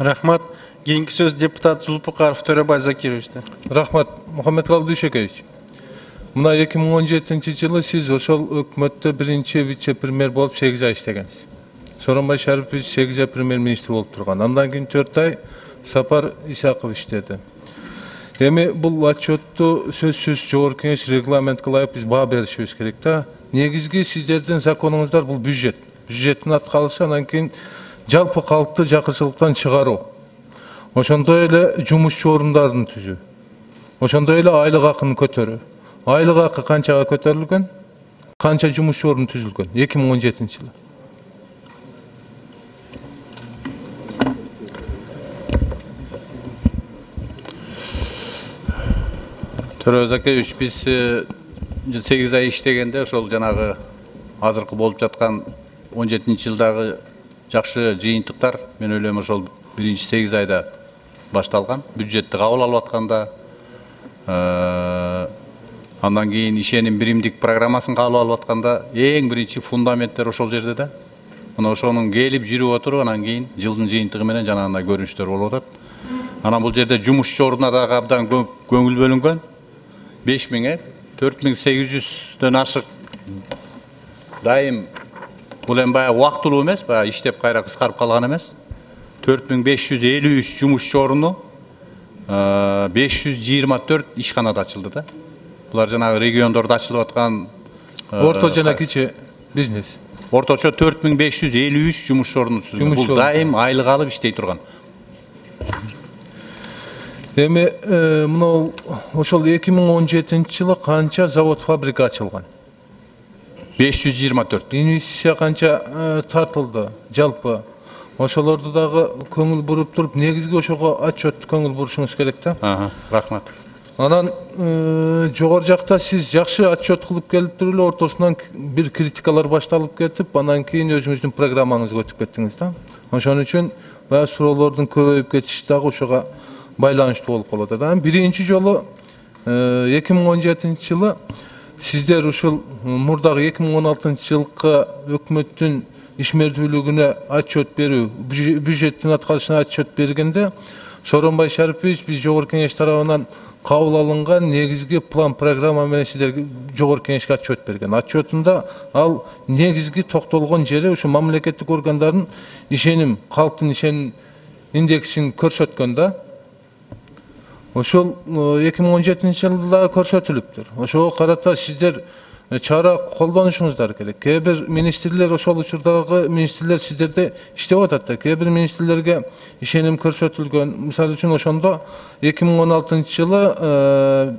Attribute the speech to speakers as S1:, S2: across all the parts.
S1: Рахмат. Кийинки сөз депутат Зулпукаров Төрөбай Закировичте.
S2: Рахмат, Мухаммедкалый Дүйшөкевич. Мына 2017 жылы сиз ошол өкмөттө биринчи вице-премьер болуп 8 ай иштегенсиз. Сооронбай Шарипович 8 ай премьер-министр болуп турган. Андан кийин 4 ай Сапар Исаков иштеди. Эми бул отчетту сөзсүз жогорку кеңеш регламент кылып биз баа беришибиз керек да. Негизги сиздердин законуңуздар бул бюджет. Бюджеттин аткарышы, андан кийин жалпы калкты жакырчылыктан чыгаруу. Ошондой эле жумушчу орундарын түзүү. Ошондой эле айлык акын көтөрүү. Айлык акы канчага көтөрүлгөн? Канча жумушчу орун түзүлгөн 2017 жылы?
S3: Төрөбай Закирович, биз 8 ай иштегенде ошол жанагы азыркы болуп жаткан 17 жылдагы жакшы жыйынтыктар мен ойлойм ошол биринчи 8 айда башталган. Бюджетти кабыл алып атканда, андан кийин ишеним биримдик программасын кабыл алып атканда эң биринчи фундаменттер ошол жерде да. Мына ошонун келип жүрүп отуруп, анан кийин жылдын жыйынтыгы менен жанагындай көрүнүштөр болуп атат. Анан бул жерде жумушчу оруна дагы абдан көңүл бөлүнгөн. 5000 4800дөн ашык дайым. Бул эми баягы убактылуу эмес, баягы иштеп кайра кыскарып калган эмес. 4553 жумушчу оруну, 524 ишканада ачылды да. Булар жанагы региондордо ачылып аткан
S2: орто жана кичи бизнес.
S3: Орточо 4553 жумушчу орун түзүлгөн. Бул дайым айлык алып иштей турган.
S2: Эми мына ошол 2017 жылы канча завод фабрика ачылган?
S3: 524.
S2: Инвестиция канча тартылды жалпы? Ошолорду дагы көңүл буруп туруп, негизги ошого отчет көңүл бурушуңуз керек да.
S3: Рахмат.
S2: Анан жогору жакта сиз жакшы отчет кылып келип туруп эле ортосунан бир критикалар башталып кетип, анан кийин өзүңүздүн программаңызга өтүп кеттиңиз да. Ошон үчүн баягы суроолордун көбөйүп кетиши дагы ошого байланыштуу болуп калат. Анан биринчи жолу 2017 жылы сиздер ушул мурдагы 2016 жылкы өкмөттүн ишмердүүлүгүнө отчет берүү, бюджеттин аткарышына отчет бергенде Сооронбай Шарипович биз жогорку кеңеш тарабынан кабыл алынган негизги план программа менен сиздерге жогорку кеңешке отчет берген. Отчетунда ал негизги токтолгон жери ушу мамлекеттик органдардын ишеним, калктын ишеним индексин көрсөткөн да. Ошол 2017 жылда көрсөтүлүптүр. Ошого карата сиздер чара колдонушуңуздар керек. Кээ бир министрлер, ошол учурдагы министрлер сиздерде иштеп атат да. Кээ бир министрлерге ишеним көрсөтүлгөн. Мисалы үчүн ошондо 2016 жылы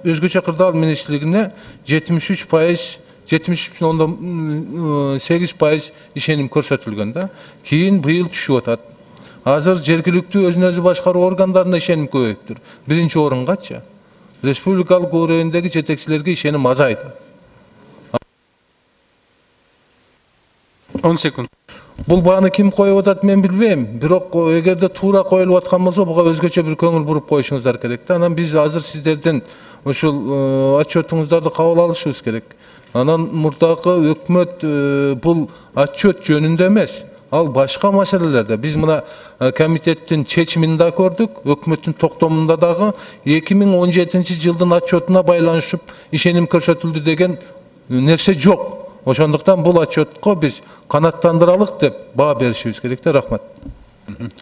S2: өзгөчө кырдаал министрлигине 73%, 73,8% ишеним көрсөтүлгөн да. Кийин быйыл түшүп атат. Азыр жергиликтүү өзүн өзү башкаруу органдарына ишеним көбөйүптүр. Биринчи орунгачы. Республикалык өрөөндөгү жетекчилерге ишеним азайды.
S1: 10 секунд.
S2: Бул бааны ким коюп атат мен билбейм. Бирок эгерде туура коюлуп аткан болсо, буга өзгөчө бир көңүл буруп коюшуңуздар керек да. Анан биз азыр сиздердин ушул отчетуңуздарды кабыл алышыбыз керек. Анан мурдагы өкмөт бул отчет жөнүндө эмес, ал башка маселелерде. Биз мына комитеттин чечимин да көрдүк, өкмөттүн токтомунда дагы 2017 жылдын отчетуна байланышып ишеним көрсөтүлдү деген нерсе жок. Ошондуктан бул отчетко биз канаттандыралык деп баа беришибиз керек да. Рахмат.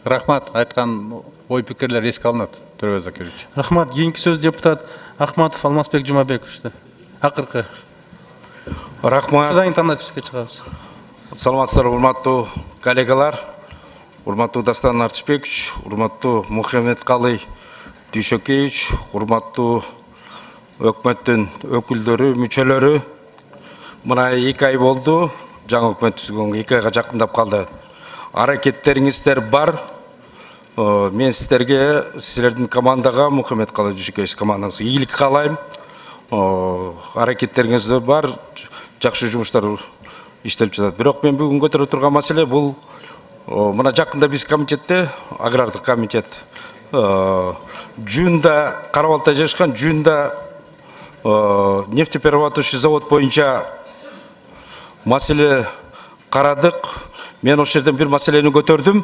S3: Рахмат. Айткан ой пикирлер эске алынат, Төрөбай Закирович.
S1: Рахмат. Кийинки сөз депутат Ахматов Алмазбек Жумабековичте. Акыркы.
S4: Рахмат.
S1: Шудан кийин тандаписке чыгабыз.
S4: Саламатсыздарбы, урматтуу коллегалар, урматтуу Дастан Артышбекович, урматтуу Мухаммедкалый Дүйшөкевич, урматтуу өкмөттүн өкүлдөрү, мүчөлөрү. Мына 2 ай болду, жаңы өкмөт түзгөнгө 2 айга жакындап калды. Аракеттериңиздер бар. Мен сиздерге, силердин командага, Мухаммедкалый Дүйшөкевич командаңызга ийгилик каалайм. Аракеттериңиздер бар, жакшы жумуштар иштелип жатат. Бирок мен бүгүн көтөрө турган маселе бул мына жакында биз комитетте, агрардык комитет Жунда, Карабалта жашкан Жунда нефтеперерабатывающий завод боюнча маселе карадык. Мен ошол жерден бир маселени көтөрдүм.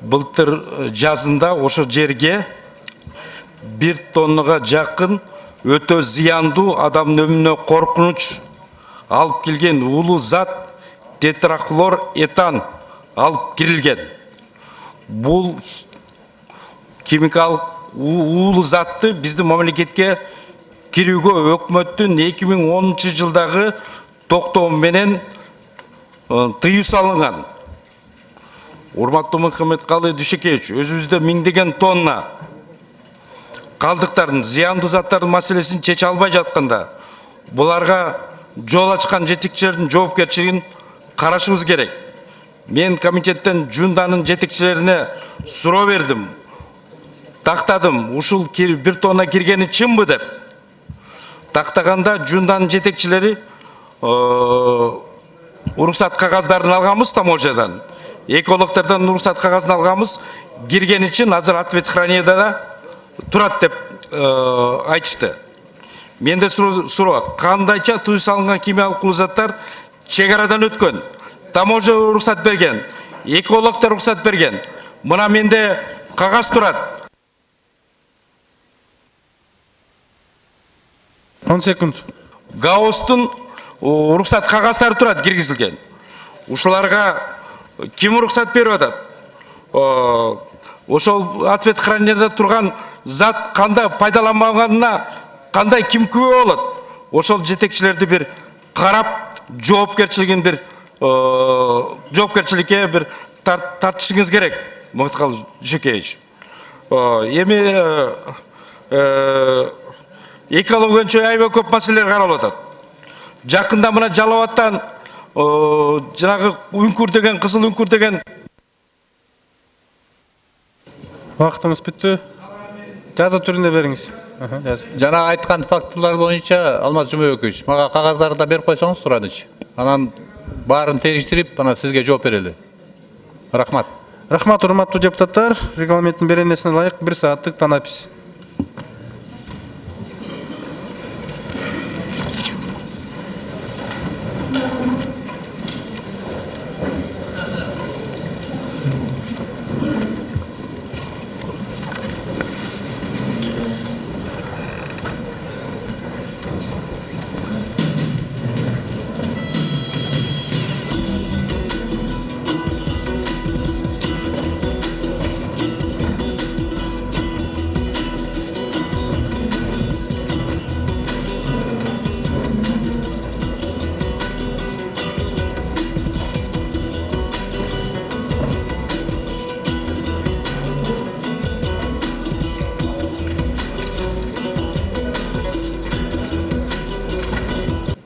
S4: былтыр жазында ошо жерге 1 тоннаға жақын өтө зыяндуу адамдын өмүнө коркунуч алып келген уулуу зат тетрахлор этан алып кирилген. Бул химикалык уулуу затты биздин мамлекетке кирүүгө өкмөттүн 2010 жылдагы токтоо менен тыюу салынган. Урматтуу Мухаммедкалый Дүйшекеевич, өзүбүздө миңдеген тонна калдыктардын, зыяндуу заттардын маселесин чече албай жатканда, буларга жол ачкан жетекчилердин жоопкерчилигин карашыбыз керек. Мен комитеттен Жунданын жетекчилерине суроо бердим. Тактадым, ушул 1 тонна киргени чынбы деп. Тактаганда Жунданын жетекчилери уруксат кагаздарын алганбыз таможнядан. Экологтордон уруксат кагазын алганбыз, киргени үчүн азыр ответхранияда да турат деп айтышты. Менде суроо, кандайча тыюу салынган химиялык уулуу заттар чек арадан өткөн? Таможня уруксат берген, экологтор уруксат берген. Мына менде кагаз турат.
S1: 10 секунд.
S4: Гаустун уруксат кагаздары турат киргизилген. Ушуларга ким уруксат берип атат? Ошол ответхранияда турган зат кандай пайдаланбаганына кандай ким күбө болот? Ошол жетекчилерди бир карап, жоопкерчилигин бир жоопкерчиликке бир тартышыңыз керек, Мухаммедкалый Дүйшекеевич. Эми экология боюнча аябай көп маселелер каралып атат. Жакында мына Жалал Абадтан жанагы үңкүр деген, кызыл үңкүр деген.
S1: Вакытыңыз бүттү. Жазуу түрүндө бериңиз.
S3: Жана айткан фактылар боюнча Алмаз Жумабекович, мага кагаздарды да берип койсоңуз сурадычы. Анан баарын териштирип, анан сизге жооп берели. Рахмат.
S1: Рахмат, урматтуу депутаттар. Регламенттин беренесине ылайык 1 сааттык танапис.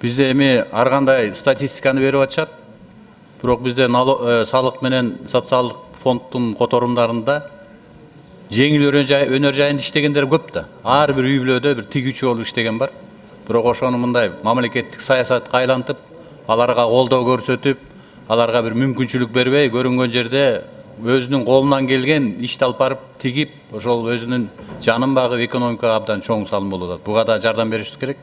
S3: Bizde эми ар кандай статистиканы берип атышат. Бирок бизде салык менен социалдык фонддун которумдарында жеңил өнөр жайында иштегендер көп да. Ар бир үй бүлөдө бир тигүүчү болуп иштеген бар. Бирок ошону мындай мамлекеттик саясатка айлантып, аларга колдоо көрсөтүп, аларга бир мүмкүнчүлүк бербей, көрүнгөн жерде өзүнүн колунан келген ишти алып барып тигип, ошол өзүнүн жанын багып, экономикага абдан чоң салым болуп атат. Буга да жардам беришибиз керек.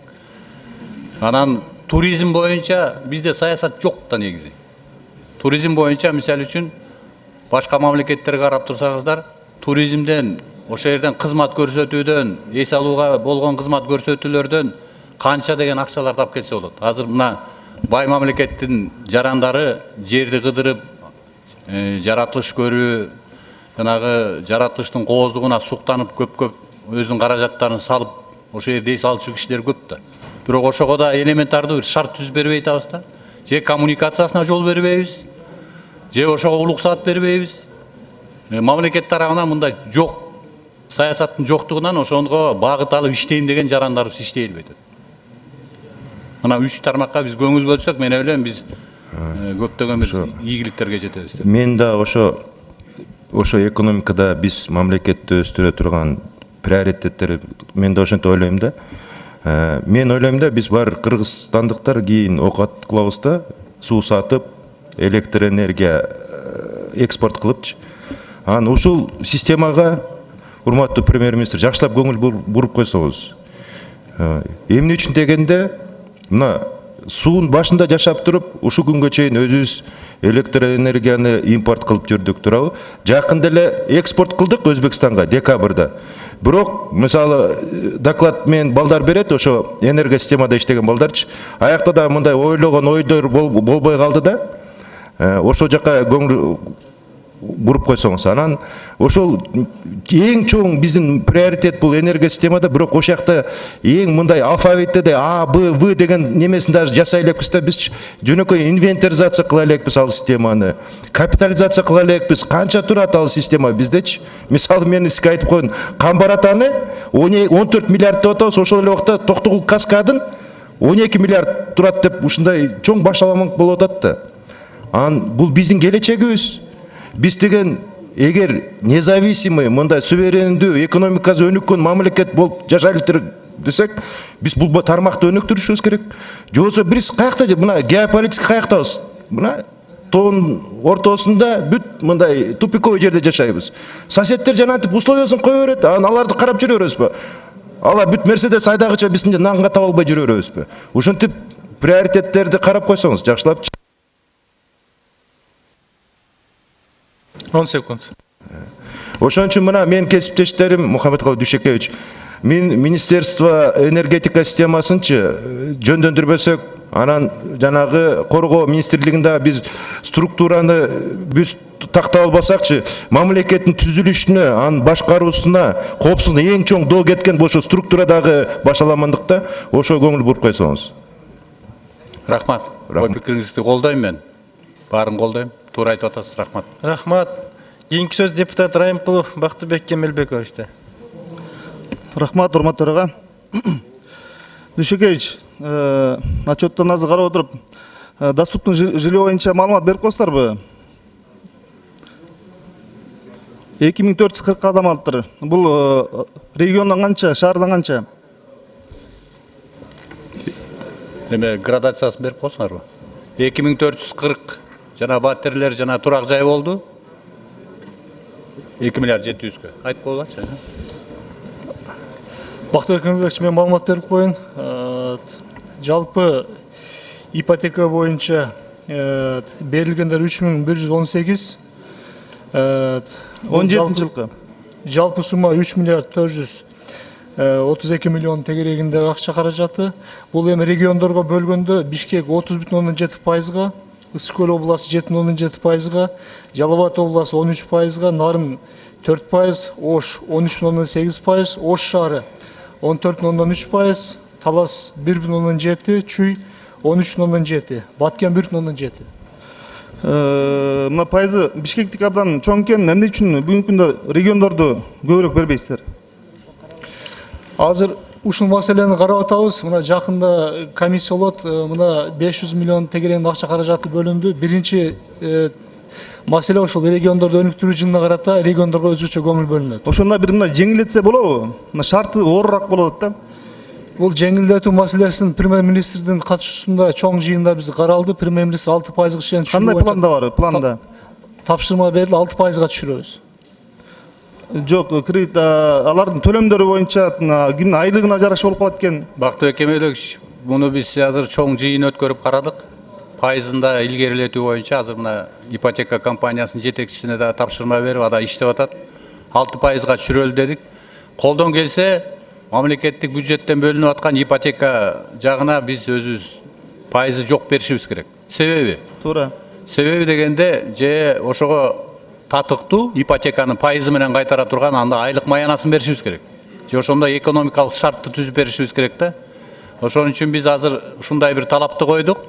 S3: Анан туризм боюнча бизде саясат жок да негизи. Туризм боюнча мисалы үчүн башка мамлекеттерге карап турсаңыздар, туризмден, ошол жерден кызмат көрсөтүүдөн, эс алууга болгон кызмат көрсөтүүлөрдөн канча деген акчалар тап келсе болот. Азыр мына бай мамлекеттин жарандары жерди кыдырып, жаратылыш көрүү, жанагы жаратылыштын кооздугуна суктанып көп өзүнүн каражаттарын салып, ошол жерде эс алчу кишилер көп да. Бирок ошого да элементардуу бир шарт түзүп бербей атабыз да. Же коммуникациясына жол бербейбиз, же ошого уруксаат бербейбиз. Мамлекет тарабынан мындай жок, саясаттын жоктугунан ошого багыт алып иштейм деген жарандарыбыз иштей албайт. Мына 3 тармакка биз көңүл бөлсөк, мен ойлойм биз көптөгөн бир ийгиликтерге жетебиз деп.
S5: Мен да ошо экономикада биз мамлекетти өстүрө турган приоритеттер, мен да ошентип ойлойм да. Мен ойлойм да, биз бар кыргызстандыктар кийин окат кылабыз да, суу сатып, электр энергия экспорт кылыпчы. Анан ушул системага урматтуу премьер-министр жакшылап көңүл буруп койсоңуз. Эмне үчүн дегенде, мына суунун башында жашап туруп, ушул күнгө чейин өзүбүз электроэнергияны импорт кылып жүрдүк туурабы. Жакында эле экспорт кылдык Өзбекстанга декабрда. Бирок мисалы доклад мен балдар берет, ошо энергосистемада иштеген балдарчы. Аякта да мындай ойлогон ойдор болбой калды да. Ошол жака көңүл буруп койсоңуз. Анан ошол эң чоң биздин приоритет бул энергосистемада, бирок ошол жакта эң мындай алфавитте А, Б, В деген немесин даже жасай элекпиз да, биз жөнөкөй инвентаризация кыла элекпиз ал системаны, капитализация кыла элекпиз. Канча турат ал система биздечи? Мисалы мен сизге айтып коеюн, Камбаратаны 14 миллиард деп атабыз, ошол эле убакта Токтогул каскадын 12 миллиард турат деп ушундай чоң башаламак болуп атат да. Бул биздин келечегибиз. Биз деген эгер независимый, мындай суверендүү, экономикасы өнүккөн мамлекет болуп жашайлы десек, биз бул тармакты өнүктүрүшүбүз керек. Жоксо биз каякта, мына геополитика каяктабыз? Мына тоонун ортосунда бүт мындай тупиковый жерде жашайбыз. Соседтер жанагынтип условиясын кое берет, аларды карап жүрө беребизби? Алар бүт Мерседес айдагыча биз мындай нанга таба албай жүрө беребизби? Ошентип приоритеттерди карап койсоңуз жакшылап.
S1: 10 секунд.
S5: Ошон үчүн мына мен кесиптештерим Мухаммедкалый Дүйшекевич, Министерство энергетика системасынчы жөндөндүрбөсөк, анан жанагы коргоо министрлигинде биз структураны биз тактап албасакчы, мамлекеттин түзүлүшүнө, анын башкаруусуна, коопсуздугуна эң чоң доо кеткен ошо структурадагы башаламандыкта, ошо көңүл буруп койсоңуз.
S3: Рахмат. Ой пикириңизди колдойм мен. Баарын колдойм. Туура айтып атасыз. Рахмат.
S1: Рахмат. Кийинки сөз депутат Райымкулов Бактыбек Кемелбековичте.
S6: Рахмат, урматтуу төрага. Дүйшекевич, отчеттон азыр карап отуруп, доступный жилье боюнча маалымат берип коесуздарбы? 2440 адам алыптыр. Бул региондон канча, шаардан канча?
S3: Эме градациясын берип коесуңарбы? 2440 жана батирлер жана турак жай болду. 2 миллиард 700-кө. Айтып коелачы.
S7: Бактыбек Кемелбекович, мен маалымат берип коеюн. Жалпы ипотека боюнча берилгендер 3118.
S6: 17 жылкы.
S7: Жалпы сумма 3 миллиард 432 миллион тегерегинде акча каражаты. Бул эми региондорго бөлгөндө Бишкек 30,7%, Ысык-Көл областы 7,7%, Жалал Абад областы 13%, Нарын 4%, Ош 13,8%, Ош шаары 14,3%, Талас 1,7%, Чүй 13,7%, Баткен 1,7%.
S6: Мына пайызы Бишкектики абдан чоң экен, эмне үчүн бүгүнкү күндө региондорду көбүрөөк бербейсиздер?
S7: Азыр ушул маселени карап атабыз. Мына жакында комиссия болот. Мына 500 миллион тегереңдин акча каражаты бөлүндү. Биринчи маселе ошол региондорду өнүктүрүү жылына карата региондорго өзгөчө көңүл бөлүнөт.
S6: Ошондо бир мына жеңилдетсе болобу? Мына шарты оорураак болот да.
S7: Бул жеңилдетүү маселесин премьер-министрдин катышуусунда чоң жыйында биз каралды. Премьер-министр 6%га чейин түшүрүү.
S6: Кандай планда бар? Планда
S7: тапшырма берилди, 6%га түшүрөбүз.
S6: Жок, кредит алардын төлөмдөрү боюнча кимдин айлыгына жараша болуп калат экен.
S3: Бактыбек Кемелбекович, муну биз азыр чоң жыйын өткөрүп карадык. Пайызында илгерилетүү боюнча азыр мына ипотека компаниясынын жетекчисине да тапшырма берип, ада иштеп атат. 6%га түшүрөлү дедик. Колдон келсе, мамлекеттик бюджеттен бөлүнүп аткан ипотека жагына биз өзүбүз пайызы жок беришибиз керек. Себеби?
S6: Туура.
S3: Себеби дегенде, же ошого татыктуу ипотеканын пайызы менен кайтара турган анда айлык маянасын беришибиз керек. Же ошондо экономикалык шартты түзүп беришибиз керек да. Ошон үчүн биз азыр ушундай бир талапты койдук.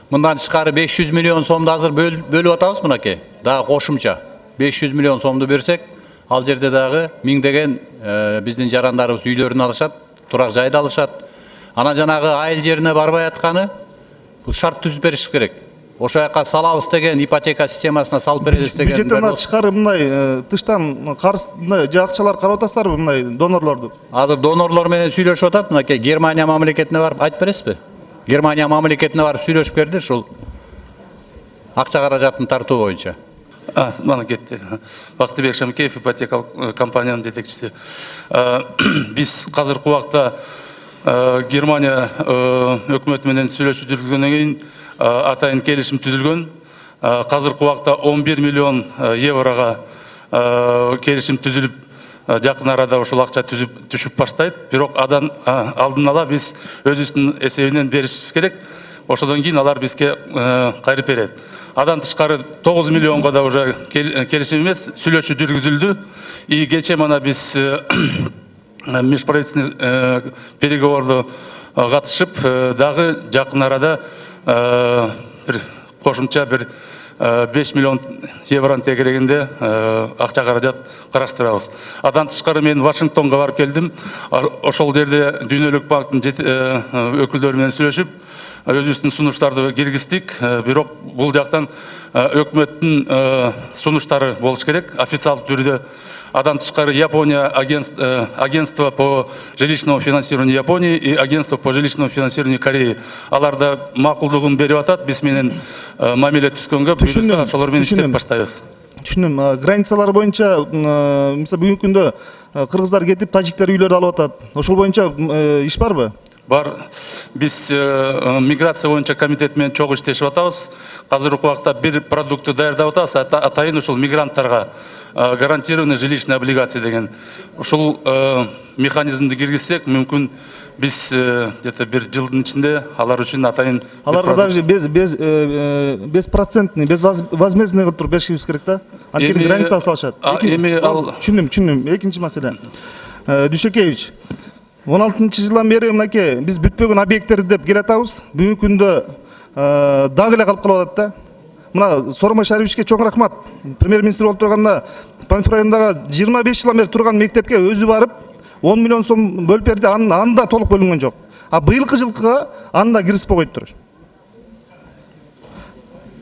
S3: Мындан тышкары 500 миллион сомду азыр бөлүп атабыз мынакей. Дагы кошумча 500 миллион сомду берсек, ал жерде дагы миңдеген биздин жарандарыбыз үйлөрүн алышат, турак жайды алышат. Ана жанагы айыл жерине барбай атканы бул шарт түзүп бериш керек. Ошо жака салабыз деген ипотека системасына салып беребиз деген.
S6: Бюджеттен тышкары мындай тыштан карыз мындай акчалар карап атасыздарбы, мындай донорлорду?
S3: Азыр донорлор менен сүйлөшүп атат. Мынакей Германия мамлекетине барып айтып бересизби? Германия мамлекетине барып сүйлөшүп берди ушул акча каражатын тартуу боюнча.
S8: Мана кетти. Бактыбек Шамкеев, ипотекалык компаниянын жетекчиси. Биз азыркы убакта Германия өкмөтү менен сүйлөшүү жүргүзгөндөн кийин атайын келишим түзүлгөн. Қазіргі уақытта 11 миллион евроға келісім түзіліп, жақын арада ошол акча түшүп баштайт. Бирок алдын ала биз өзүбүздүн эсебинен беришибиз керек. Ошодон кийин алар бизге кайрып берет. Адан тышкары 9 миллионго да уже келишим эмес, сүйлөшүү жүргүзүлдү. И кечээ мана биз межправительственный переговорду катышып, дагы жакын арада бир кошумча 5 миллион евронун тегерегинде акча каражат караштырабыз. Адан тышкары мен Вашингтонго барып келдим. Ошол жерде Дүйнөлүк банктын өкүлдөрү менен сүйлөшүп, өзүбүздүн сунуштарды киргиздик. Бирок бул жактан өкмөттүн сунуштары болуш керек, официалдуу түрдө. Адан тышкары Япония агентство по жилищному финансированию Японии и агентство по жилищному финансированию Кореи. Аларда макулдугун берип атат, биз менен мамиле түзгөнгө буюрса ошолор менен иштеп баштайбыз.
S6: Түшүнөм. Границалар боюнча, мисалы бүгүнкү күндө кыргыздар кетип, тажиктер үйлөрдү алып атат. Ошол боюнча иш барбы?
S8: Бар. Биз миграция боюнча комитет менен чогуу иштешип атабыз. Азыркы убакта бир продуктты даярдап атабыз. Атайын ушул мигранттарга гарантированный жилищный облигация деген. Ушул механизмди киргизсек, мүмкүн биз где-то бир жылдын ичинде алар үчүн атайын
S6: аларга даже беспроцентный, безвозмездный кылып туруп беришибиз керек да. Анткени граница салышат. Түшүндүм. Экинчи маселе. Дүйшөкеевич, 16-жылдан бери мынакей биз бүтпөгөн объекттерди деп келатабыз. Бүгүнкү күндө дагы эле калып калып атат да. Мына Сооронбай Шариповичке чоң рахмат. Премьер-министр болуп турганда Панфилов районундагы 25 жылдан бери турган мектепке өзү барып 10 миллион сом бөлүп берди. Аны да толук бөлүнгөн жок. А быйылкы жылкыга аны да киргизип койду туруш.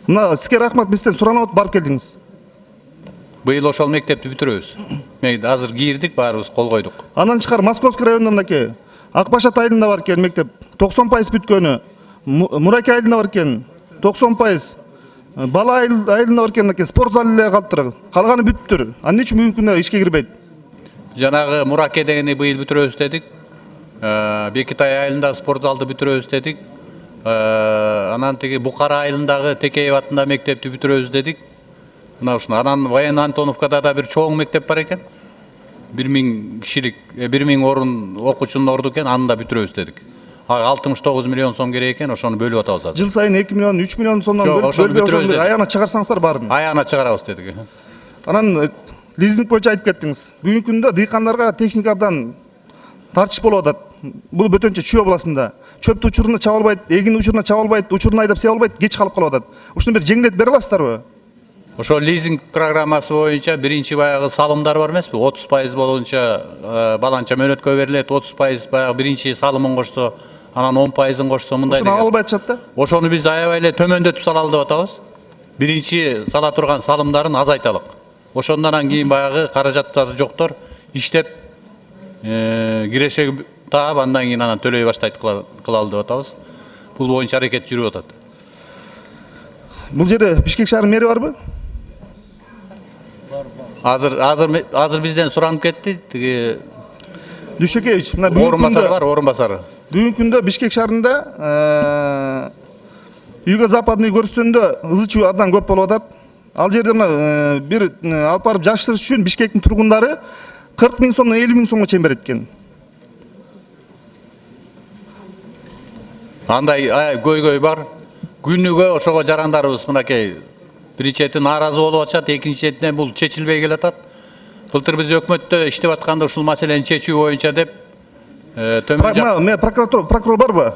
S6: Мына сизге рахмат, бизден суранып барып келдиңиз.
S3: Быйыл ошол мектепти бүтүрөбүз. Мен азыр кирдик, баарыбыз кол койдук.
S6: Андан тышкары Московский районунда мынакей Акбашат айылында бар экен мектеп 90% бүткөнү. Мураке айылында бар экен 90%. Бала айылында бар экен мынакей спорт залы эле калыптыр. Калганы бүтүптүр. Анын үчүн бүгүнкү күндө ишке кирбейт?
S3: Жанагы Мураке дегени быйыл бүтүрөбүз дедик. Бекитай айылындагы спорт залды бүтүрөбүз дедик. Анан теги Букара айылындагы Текеев атындагы мектепти бүтүрөбүз дедик. Мына ушуну анан Воен Антоновкада да бир чоң мектеп бар экен. 1000 кишилик, 1000 орун окуучунун орду экен, аны да бүтүрөбүз дедик. 69 миллион сом керек экен, ошону бөлүп атабыз азыр.
S6: Жыл сайын 2 миллион, 3 миллион сомдон бөлүп аягына чыгарсаңыздар баарын.
S3: Аягына чыгарабыз дедик.
S6: Анан лизинг боюнча айтып кеттиңиз. Бүгүнкү күндө дыйкандарга техника абдан тартыш болуп атат. Бул бөтөнчө Чүй областында. Чөптү учурунда чаба албайт, эгин учурунда чаба албайт, учурун айдап сыя албайт, кеч калып калып атат. Ушуну бир жеңилдетип бере аласыздарбы?
S3: Ошо лизинг программасы боюнча биринчи баягы салымдар бар эмеспи? 30% болунча баланча мөөнөткө берилет, 30% баягы биринчи салымын кошсо, анан 10%ын кошсо мындай
S6: деген. Ошону албай атышат да?
S3: Ошону биз аябай эле төмөндөтүп салалы деп атабыз. Биринчи сала турган салымдарын азайталык. Ошондон кийин баягы каражаттары жоктор иштеп кирешеги таап, андан кийин анан төлөй баштайт кылалы деп атабыз. Бул боюнча аракет жүрүп атат.
S6: Бул жерде Бишкек шаарынын мэри барбы?
S3: Азыр бизден суранып кетти. Тиги
S6: Дүйшөкеевич, мына
S3: орун басары бар, орун басары.
S6: Бүгүнкү күндө Бишкек шаарында юго-западный көрүстөндө ызы чуу абдан көп болуп атат. Ал жерде мына бир алып барып жаштырыш үчүн Бишкектин тургундары 40 000 сомдон 50 000 сомго чейин берет экен.
S3: Андай көйгөй бар. Күнүгө ошого жарандарыбыз мынакей бир чети нааразы болуп атышат, экинчи четине бул чечилбей келатат. Былтыр биз өкмөттө иштеп атканда ушул маселени чечүү боюнча деп
S6: төмөн прокурор барбы?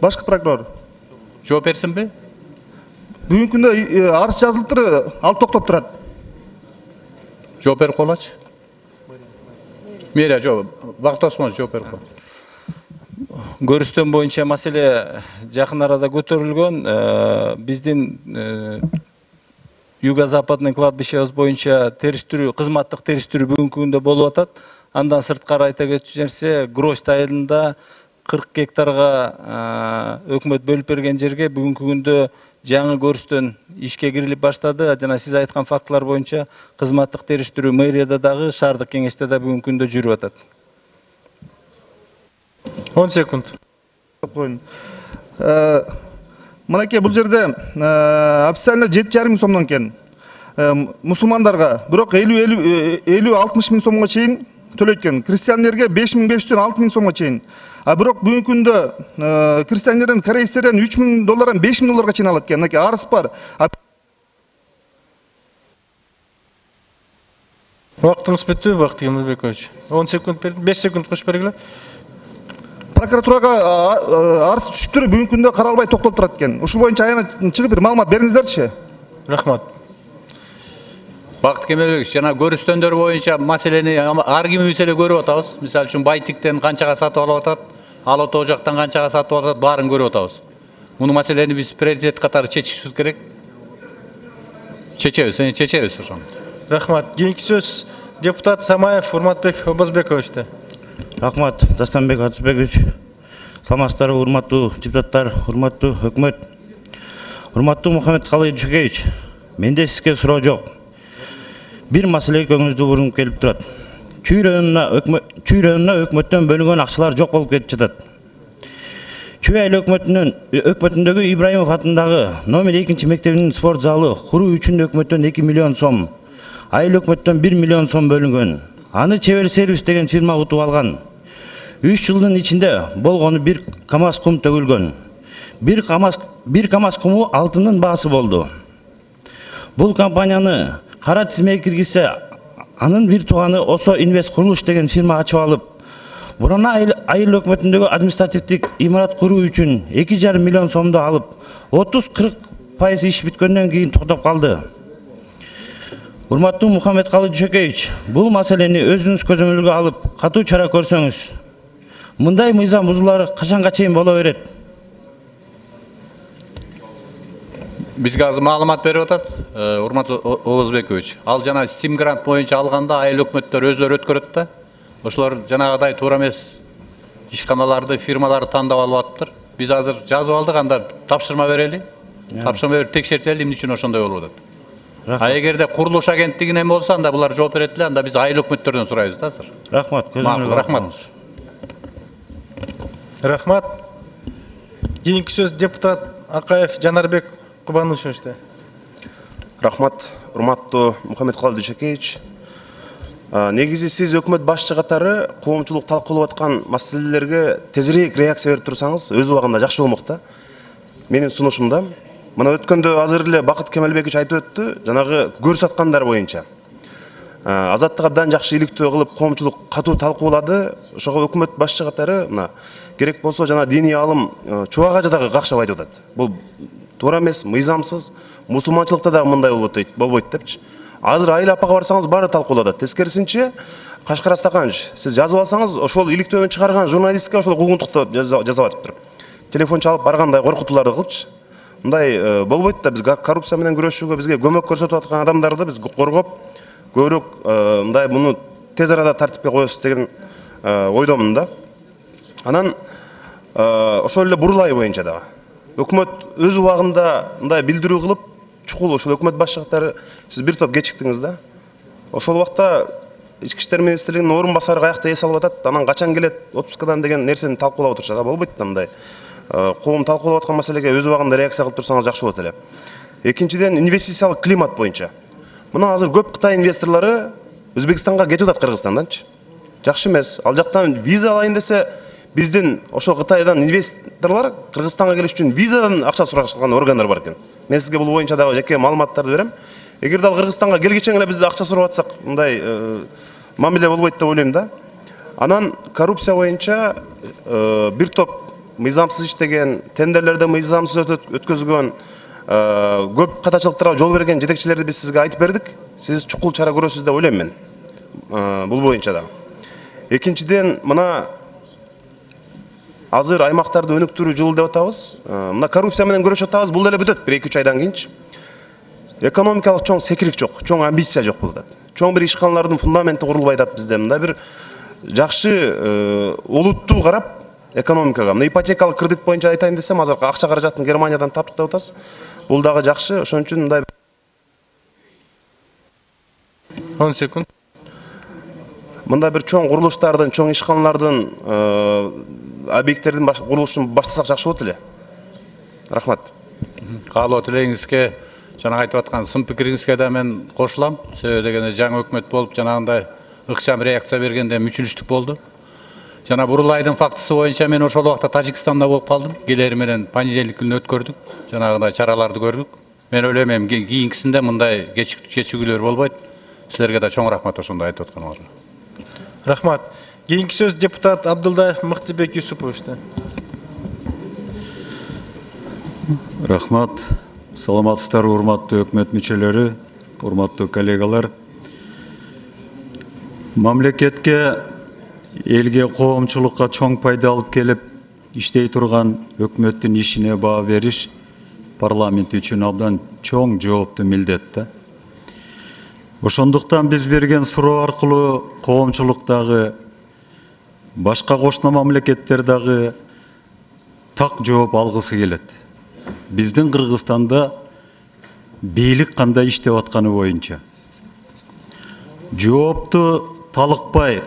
S6: Башкы прокурор
S3: жооп берсинби?
S6: Бүгүнкү күндө арыз жазылыптыр, ал токтоп турат.
S3: Жооп берип коелачы. Мэрия жооп, Бакыт Осмонов жооп берип кой.
S9: Көрүстөн боюнча маселе жакын арада көтөрүлгөн. Биздин юго-западный кладбищебиз боюнча териштирүү, кызматтык териштирүү бүгүнкү күндө болуп атат. Андан сырткары айта кетчү нерсе, Грош айылында 40 гектарга өкмөт бөлүп берген жерге бүгүнкү күндө жаңы көрүстөн ишке кирилип баштады. Жана сиз айткан фактылар боюнча кызматтык териштирүү мэрияда дагы, шаардык кеңеште да бүгүнкү күндө жүрүп атат.
S1: 10 секунд.
S6: Мынакей бул жерде официально 7,5 мың сомдон экен. Мусулмандарга бирок 50-60 мың сомго чейин төлөйт экен. Крестьяндерге 5,500-ден 6 мың сомго чейин. А бирок бүгүнкү күндө крестьяндерден, корейцтерден $3,000, $5,000 чейин алат экен. Мынакей арыз бар.
S1: Вакытыңыз бүттү, Бакыт Кемелбекович. 10 секунд бердим, 5 секунд кошуп бергиле.
S6: Прокуратурага арыз түшүптүрүп бүгүнкү күндө каралбай токтоп турат экен. Ушул боюнча аяна чыгып бир маалымат бериңиздерчи.
S1: Рахмат.
S3: Бакыт Кемелбекович, жана көрүстөндөр боюнча маселени ар ким эле көрүп атабыз. Мисалы үчүн Байтиктен канчага сатып алып атат, Ало Тоо жактан канчага сатып алып атат, баарын көрүп атабыз. Муну маселени биз приоритет катары чечишибиз керек. Чечебиз ошону.
S1: Рахмат. Кийинки сөз депутат Самаев Урматбек Обозбековичте.
S10: Рахмат, Дастанбек Атысбекович. Саламатсыздарбы, урматтуу депутаттар, урматтуу өкмөт. Урматтуу Мухаммедкалый Дүйшөкеевич, менде сизге суроо жок. Бир маселеге көңүлүңүздү буруп келип турат. Чүй районуна өкмөттөн бөлүнгөн акчалар жок болуп кетип жатат. Чүй айыл өкмөтүндөгү Ибраимов атындагы номер 2 мектебинин спорт залы куруу үчүн өкмөттөн 2 миллион сом, айыл өкмөттөн 1 миллион сом бөлүнгөн. Аны Чебер сервис деген фирма утуп алган. 3 жылдын ичинде болгону 1 КАМАЗ кум төгүлгөн. 1 КАМАЗ куму алтындын баасы болду. Бул компанияны кара тизмеге киргизсе, анын бир тууганы Осо Инвест Курулуш деген фирма ачып алып, Бурана айыл өкмөтүндөгү административдик имарат куруу үчүн 2,5 миллион сомду алып, 30-40% иш бүткөндөн кийин токтоп калды. Урматтуу Мухаммедкалый Дүйшөкеевич, бул маселени өзүңүз көзөмөлгө алып, катуу чара көрсөңүз, мындай мыйзам бузуулары качанга чейин боло берет?
S3: Бизге азыр маалымат берип атат, урматтуу Обозбекович. Ал жана Steam грант боюнча алганда айыл өкмөттөр өзлөрү өткөрөт да. Ошолор жанагыдай туура эмес ишканаларды, фирмаларды тандап алып атыптыр. Биз азыр жазып алдык, анда тапшырма берели. Тапшырма берип текшертели, эмне үчүн ошондой болуп атат. А эгерде курулуш агенттигинен болсо, анда булар жооп берет эле, анда биз айыл өкмөттөрдөн сурайбыз да азыр.
S10: Рахмат, көзөмөлгө
S3: рахмат.
S1: Рахмат. Кийинки сөз депутат Акаев Жанарбек Кубанышевичте.
S11: Рахмат, урматтуу Мухаммедкалый Дүйшөкеевич. Негизи сиз өкмөт башчы катары коомчулук талкуулап аткан маселелерге тезирээк реакция берип турсаңыз, өз убагында жакшы болмок да. Менин сунушумда мына өткөндө азыр эле Бакыт Кемелбекович айтып өттү, жанагы көр саткандар боюнча. Азаттык абдан жакшы иликтөө кылып, коомчулук катуу талкуулады. Ошого өкмөт башчы катары мына керек болсо жана диний алым чубага дагы какшап айтып атат. Бул туура эмес, мыйзамсыз, мусулманчылыкта да мындай болбойт депчи. Азыр Айыл апага барсаңыз баары талкуулады. Тескерисинче Кашкар Астаканович, сиз жазып алсаңыз, ошол иликтөөнү чыгарган журналистке ошол куугунтукту жазып атыптыр. Телефон чалып баргандай коркутууларды кылчы. Мындай болбойт да, биз коррупция менен күрөшүүгө бизге көмөк көрсөтүп аткан адамдарды биз коргоп, көбүрөөк мындай муну тез арада тартипке коебуз деген ойдомун да. Анан ошол эле Бурулай боюнча дагы өкмөт өз убагында мындай билдирүү кылып, чукул ошол өкмөт башчылыктары сиз бир топ кечиктиңиз да. Ошол убакта Ички иштер министрлигинин орун басары каякта эс алып атат, анан качан келет отпускадан деген нерсени талкуулап отурушат. Болбойт да мындай. Коом талкуулап аткан маселеге өз убагында реакция кылып турсаңыз жакшы болот эле. Экинчиден, инвестициялык климат боюнча. Мына азыр көп Кытай инвесторлору Өзбекстанга кетип атат, Кыргызстанданчы. Жакшы эмес. Ал жактан виза алайын десе, биздин ошол Кытайдан инвесторлор Кыргызстанга келиш үчүн визадан акча сурашкан органдар бар экен. Мен сизге бул боюнча дагы жеке маалыматтарды берем. Эгерде ал Кыргызстанга келгечен эле биз акча сурап атсак, мындай мамиле болбойт деп ойлойм да. Анан коррупция боюнча бир топ мыйзамсыз иштеген, тендерлерди мыйзамсыз өткөзгөн, көп катачылыктарга жол берген жетекчилерди биз сизге айтып бердик. Сиз чукул чара көрөсүз деп ойлойм мен. Бул боюнча да. Экинчиден, мына азыр аймактарды өнүктүрүү жылы деп атабыз. Мына коррупция менен күрөшүп атабыз, бул деле бүтөт 1-2 айдан кийинчи. Экономикалык чоң секирик жок, чоң амбиция жок болот. Чоң бир ишканалардын фундаменти курулбай атат бизде. Мында бир жакшы олуттуу карап экономикага. Мына ипотекалык кредит боюнча айтайын десем, азыр акча каражатын Германиядан таптык деп атасыз. Бул дагы жакшы. Ошон үчүн мындай
S1: 10 секунд.
S11: Мында бир чоң курулуштардын, чоң ишканалардын, объекттердин курулушун баштасак жакшы болот эле. Рахмат.
S3: каалоо тилегиңизге жана айтып аткан сын пикириңизге да мен кошулам. Себеби дегенде жаңы өкмөт болуп жанагындай ыкчам реакция бергенде мүчүлүштүк болду. Жана бурул айдын фактысы боюнча мен ошол убакта Тажикстанда болуп калдым. Келери менен понедельник күнү өткөрдүк. Жанагындай чараларды көрдүк. Мен ойлойм кийинкисинде мындай кечигүүлөр болбойт. Силерге да чоң рахмат ошондой айтып атканыңарга.
S1: Рахмат. Кийинки сөз депутат Абдылдаев Мыктыбек Юсуповичте.
S12: Рахмат. Саламатсыздар, урматтуу өкмөт мүчөлөрү, урматтуу коллегалар. Мамлекетке, элге, коомчулукка чоң пайда алып келип иштей турган өкмөттүн ишине баа бериш парламент үчүн абдан чоң жооптуу милдет да. Ошондуктан биз берген суроо аркылуу коомчулуктагы башка кошуна мамлекеттер дагы так жооп алгысы келет. Биздин Кыргызстанда бийлик кандай иштеп атканы боюнча. Жоопту талыкпай,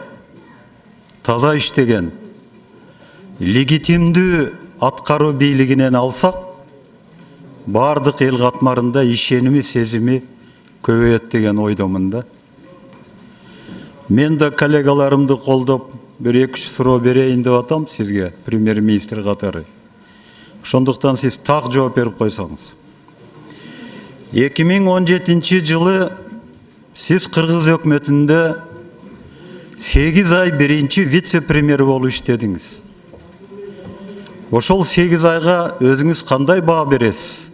S12: таза иштеген, легитимдүү аткаруу бийлигинен алсак, бардык эл катмарында ишеними, сезими көбөйөт деген ойдомун да. Мен да коллегаларымды колдоп, бир 2-3 суроо берейин деп атам сизге, премьер-министр катары. Ошондуктан сиз так жооп берип койсоңуз. 2017 жылы сиз Кыргыз өкмөтүндө 8 ай биринчи вице-премьер болуп иштедиңиз. Ошол 8 айга өзүңүз кандай баа бересиз?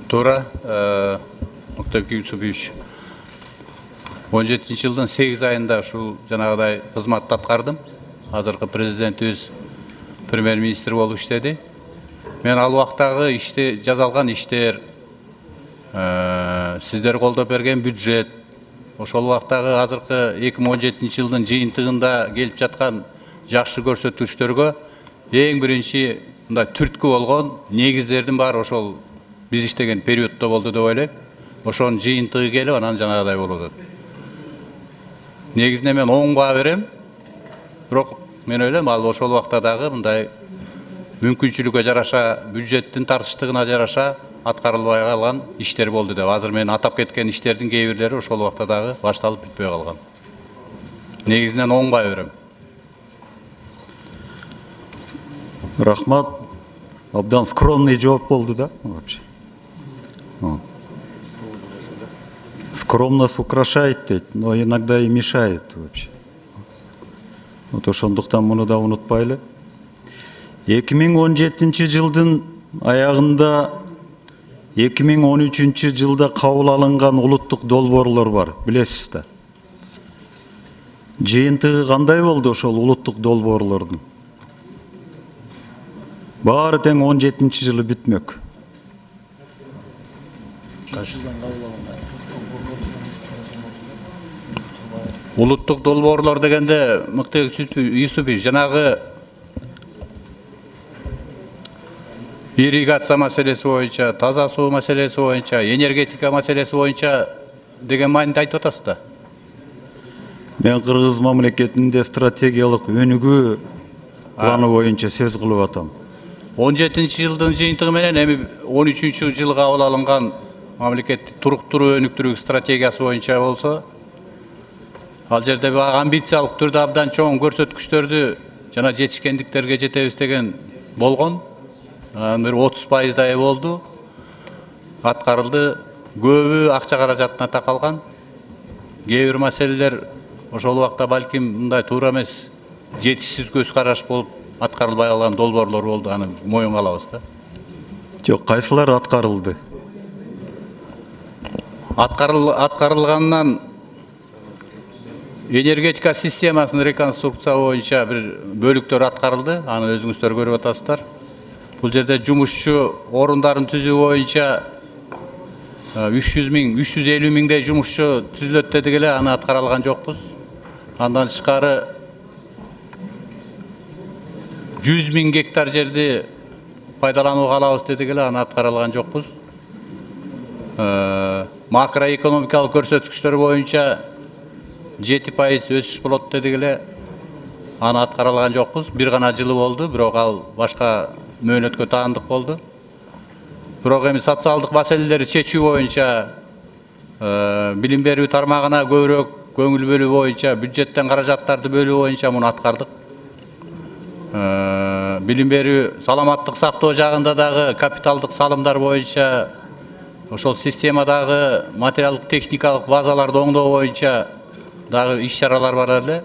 S3: Туура, Мыктыбек Юсупович. 17 жылдын 8 айында ушул жанагыдай кызматты аткардым. Азыркы президентибиз премьер-министр болуп иштеди. Мен ал убактагы ишти жазалган иштер, сиздер колдоп берген бюджет, ошол убактагы азыркы 2017 жылдын жыйынтыгында келип жаткан жакшы көрсөткүчтөргө эң биринчи мындай түрткү болгон негиздердин баары ошол биз иштеген периоддо болду деп ойлойм. Ошонун жыйынтыгы келип анан жанагыдай болуп атат. Негизинен мен 10 баа берем. Бирок мен ойлойм ал ошол убакта дагы мындай мүмкүнчүлүккө жараша, бюджеттин тартыштыгына жараша аткарылбай калган иштер болду деп. Азыр мен атап кеткен иштердин кээ бирлери ошол убакта дагы башталып бүтпөй калган. Негизинен 10 баа берем.
S12: Рахмат. Абдан скромный жооп болду да, вообще. Скромность украшает, но иногда и мешает вообще. Вот ошондуктан муну да унутпайлы. 2017 жылдын аягында 2013 жылда кабыл алынган улуттук долбоорлор бар, билесиз да. Жыйынтыгы кандай болду ошол улуттук долбоорлордун? Баары тең 17 жылы бүтмөк.
S3: Улуттук долбоорлор дегенде Мыктыбек Юсупович жанагы ирригация маселеси боюнча, таза суу маселеси боюнча, энергетика маселеси боюнча деген мааниде айтып атасыз да.
S12: Мен Кыргыз мамлекетинде стратегиялык өнүгүү планы боюнча сөз кылып атам.
S3: 17 жылдын жыйынтыгы менен эми 13 жылга кабыл алынган мамлекеттик туруктуруу өнүктүрүү стратегиясы боюнча болсо, ал жерде амбициялык түрдө абдан чоң көрсөткүчтөрдү жана жетишкендиктерге жетебиз деген болгон. Бир 30%дай болду. Аткарылды. Көбү акча каражатына такалган. Кээ бир маселелер ошол убакта балким мындай туура эмес, жетишсиз көз караш болуп аткарылбай калган долбоорлор болду. Аны моюнга алабыз да.
S12: Жок, кайсылар аткарылды?
S3: Аткарылгандан энергетика системасын реконструкция боюнча бир бөлүктөр аткарылды. Аны өзүңүздөр көрүп атасыздар. Бул жерде жумушчу орундарын түзүү боюнча 350 миңдей жумушчу түзүлөт дедик эле, аны аткара алган жокпуз. Андан тышкары 100 миң гектар жерди пайдаланууга алабыз дедик эле, аны аткара алган жокпуз. Макроэкономикалык көрсөткүчтөр боюнча 7% өсүш болот дедик эле, аны аткара алган жокпуз. Бир гана жылы болду, бирок ал башка мөөнөткө таандык болду. Бирок эми социалдык маселелерди чечүү боюнча билим берүү тармагына көбүрөөк көңүл бөлүү боюнча, бюджеттен каражаттарды бөлүү боюнча муну аткардык. Билим берүү, саламаттык сактоо жагында дагы капиталдык салымдар боюнча, ошол системадагы материалдык техникалык базаларды оңдоо боюнча дагы иш-чаралар бар эле.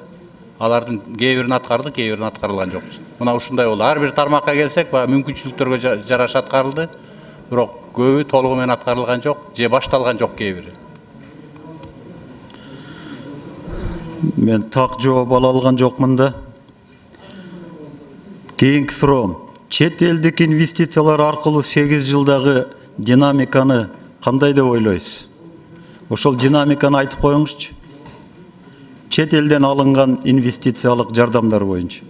S3: Алардын кээ бирин аткардык, кээ бирин аткарылган жокпуз. Мына ушундай болду. Ар бир тармакка келсек, мүмкүнчүлүктөргө жараша аткарылды. Бирок көбү толугу менен аткарылган жок, же башталган жок кээ бири.
S12: Мен так жооп ала алган жокмун да. Кийинки суроом. Чет элдик инвестициялар аркылуу 8 жылдагы динамиканы кандай деп ойлойсуз? Ошол динамиканы айтып коюңузчу. Чет элден алынган инвестициялык жардамдар боюнча.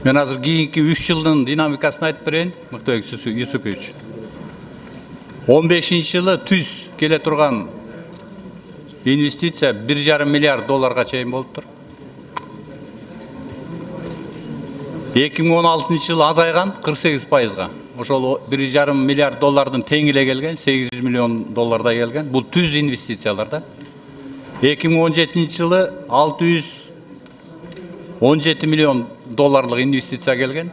S3: Мен азыр кийинки 3 жылдын динамикасын айтып берейин, Мыктыбек Юсупович. 15-жылы түз келе турган инвестиция 1,5 миллиард долларга чейин болуптур. 2016-жылы азайган 48%га. Ошол 1,5 миллиард доллардын тең эле келген, 800 миллион долларда келген. Бул түз инвестицияларда. 2017-жылы 617 миллион долларлык инвестиция келген.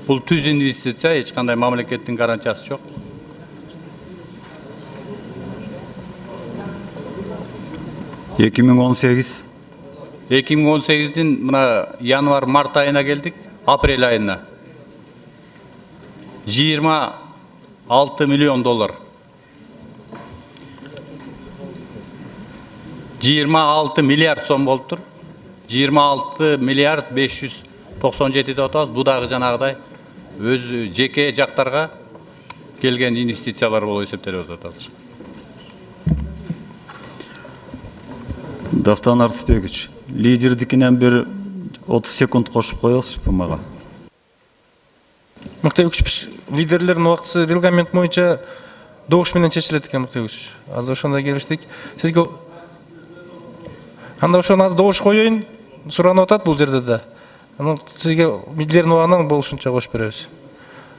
S3: Бул түз инвестиция, эч кандай мамлекеттин гарантиясы жок.
S12: Эки миң
S3: 2018-дин мына январь-март айына келдик, апрель айына 26 миллион доллар. 26 миллиард сом болуптур. 26 миллиард 597 деп атабыз. Бу дагы жанагыдай өз жеке жактарга келген инвестициялар болуп эсептелип атат азыр.
S12: Дафтан Артысбекович, лидердикинен бир 30 секунд кошуп коесузбу мага?
S1: Мыктыбек, лидерлердин убактысы регламент боюнча добуш менен чечилет экен, Мыктыбек. Азыр ошондой келиштик. Сизге анда ошону аз добуш коеюн, суранып атат бул жерде да. Сизге лидердин убагынан болушунча кошуп беребиз.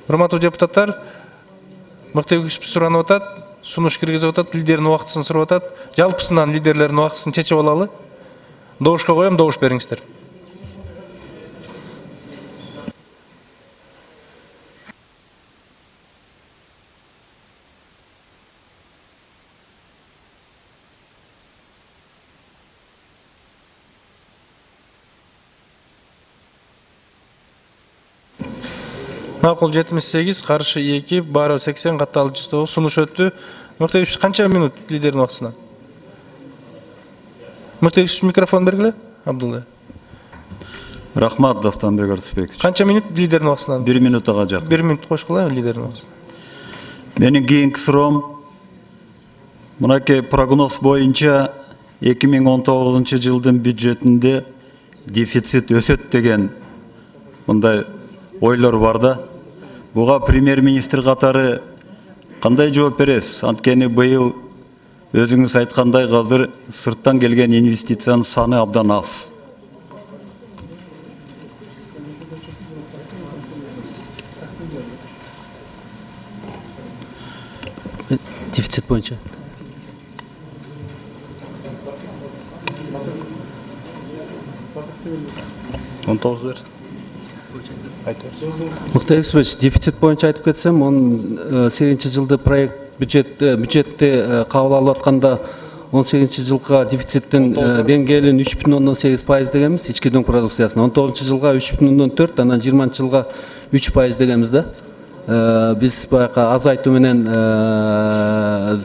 S1: Урматтуу депутаттар, Мыктыбек суранып атат, сунуш киргизип атат, лидердин убактысын сурап атат. Жалпысынан лидерлердин убактысын чечип алалы. Добушка коем, добуш бериңиздер. Макул 78, каршы 2, бары 80, катталып 109, сунуш өттү. Мыктыбек, канча минут лидердин убактысынан? Мыктыбек, микрофон бергиле, Абдулла.
S12: Рахмат, Дафтанбек Артысбекович.
S1: Канча минут лидердин убактысынан?
S12: 1 минутага жакын.
S1: 1 минут кошкула лидердин убактысынан.
S12: Менин кийинки суроом, мынакей прогноз боюнча 2019 жылдын бюджетинде дефицит өсөт деген мындай ойлор бар да. Буга премьер-министр катары кандай жооп бересиз? Анткени быйыл өзүңүз айткандай азыр сырттан келген инвестициянын саны абдан аз.
S13: Дефицит боюнча. Мыктыбек Юсупович, дефицит боюнча айтып кетсем, 18-жылды проект бюджетти кабыл алып атканда 18-жылга дефициттин деңгээлин 3,8% дегенбиз, ички дөң продукциясына. 19-жылга 3,4, анан 20-жылга 3% дегенбиз да. Биз баягы азайтуу менен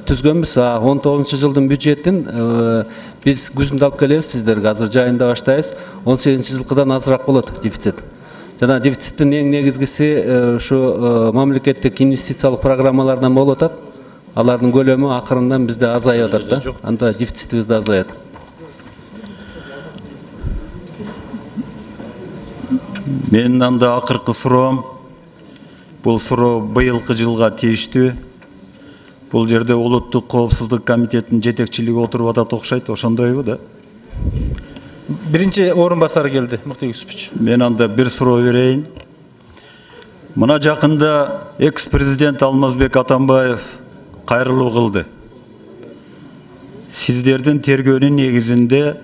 S13: түзгөнбүз. 19-жылдын бюджетин биз күзүндө алып келебиз сиздерге. Азыр жайында баштайбыз. 18-жылкыдан азыраак болот дефицит. Жана дефициттин эң негизгиси ушу мамлекеттик инвестициялык программалардан болуп атат. Алардын көлөмү акырындан бизде азайып атат да. Анда дефицитибиз да азаят.
S12: Менин анда акыркы суроом, бул суроо быйылкы жылга тийиштүү. Бул жерде Улуттук коопсуздук комитетинин жетекчилиги отуруп атат окшойт, ошондойбу да.
S1: Биринчи орун басары келди, Мыкты Юсупович.
S12: Мен анда бир суроо берейин. Мына жакында экс-президент Алмазбек Атамбаев кайрылуу кылды. Сиздердин тергөөнүн негизинде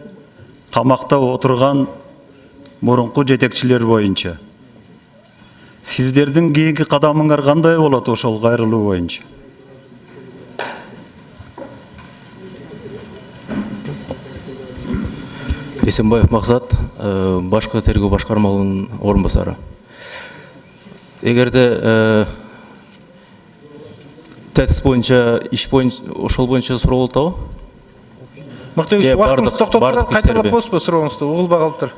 S12: камакта отурган мурунку жетекчилер боюнча. Сиздердин кийинки кадамыңар кандай болот ошол кайрылуу боюнча?
S14: Эсенбаев Максат, башкы тергөө башкармалыгынын орун басары. Эгерде тетс боюнча, иш боюнча, ошол боюнча суроо болуп атабы?
S1: Мыкты Юсупович, убактыңызды токтоп турат, кайталап коесузбу сурооңузду, угулбай калыптыр.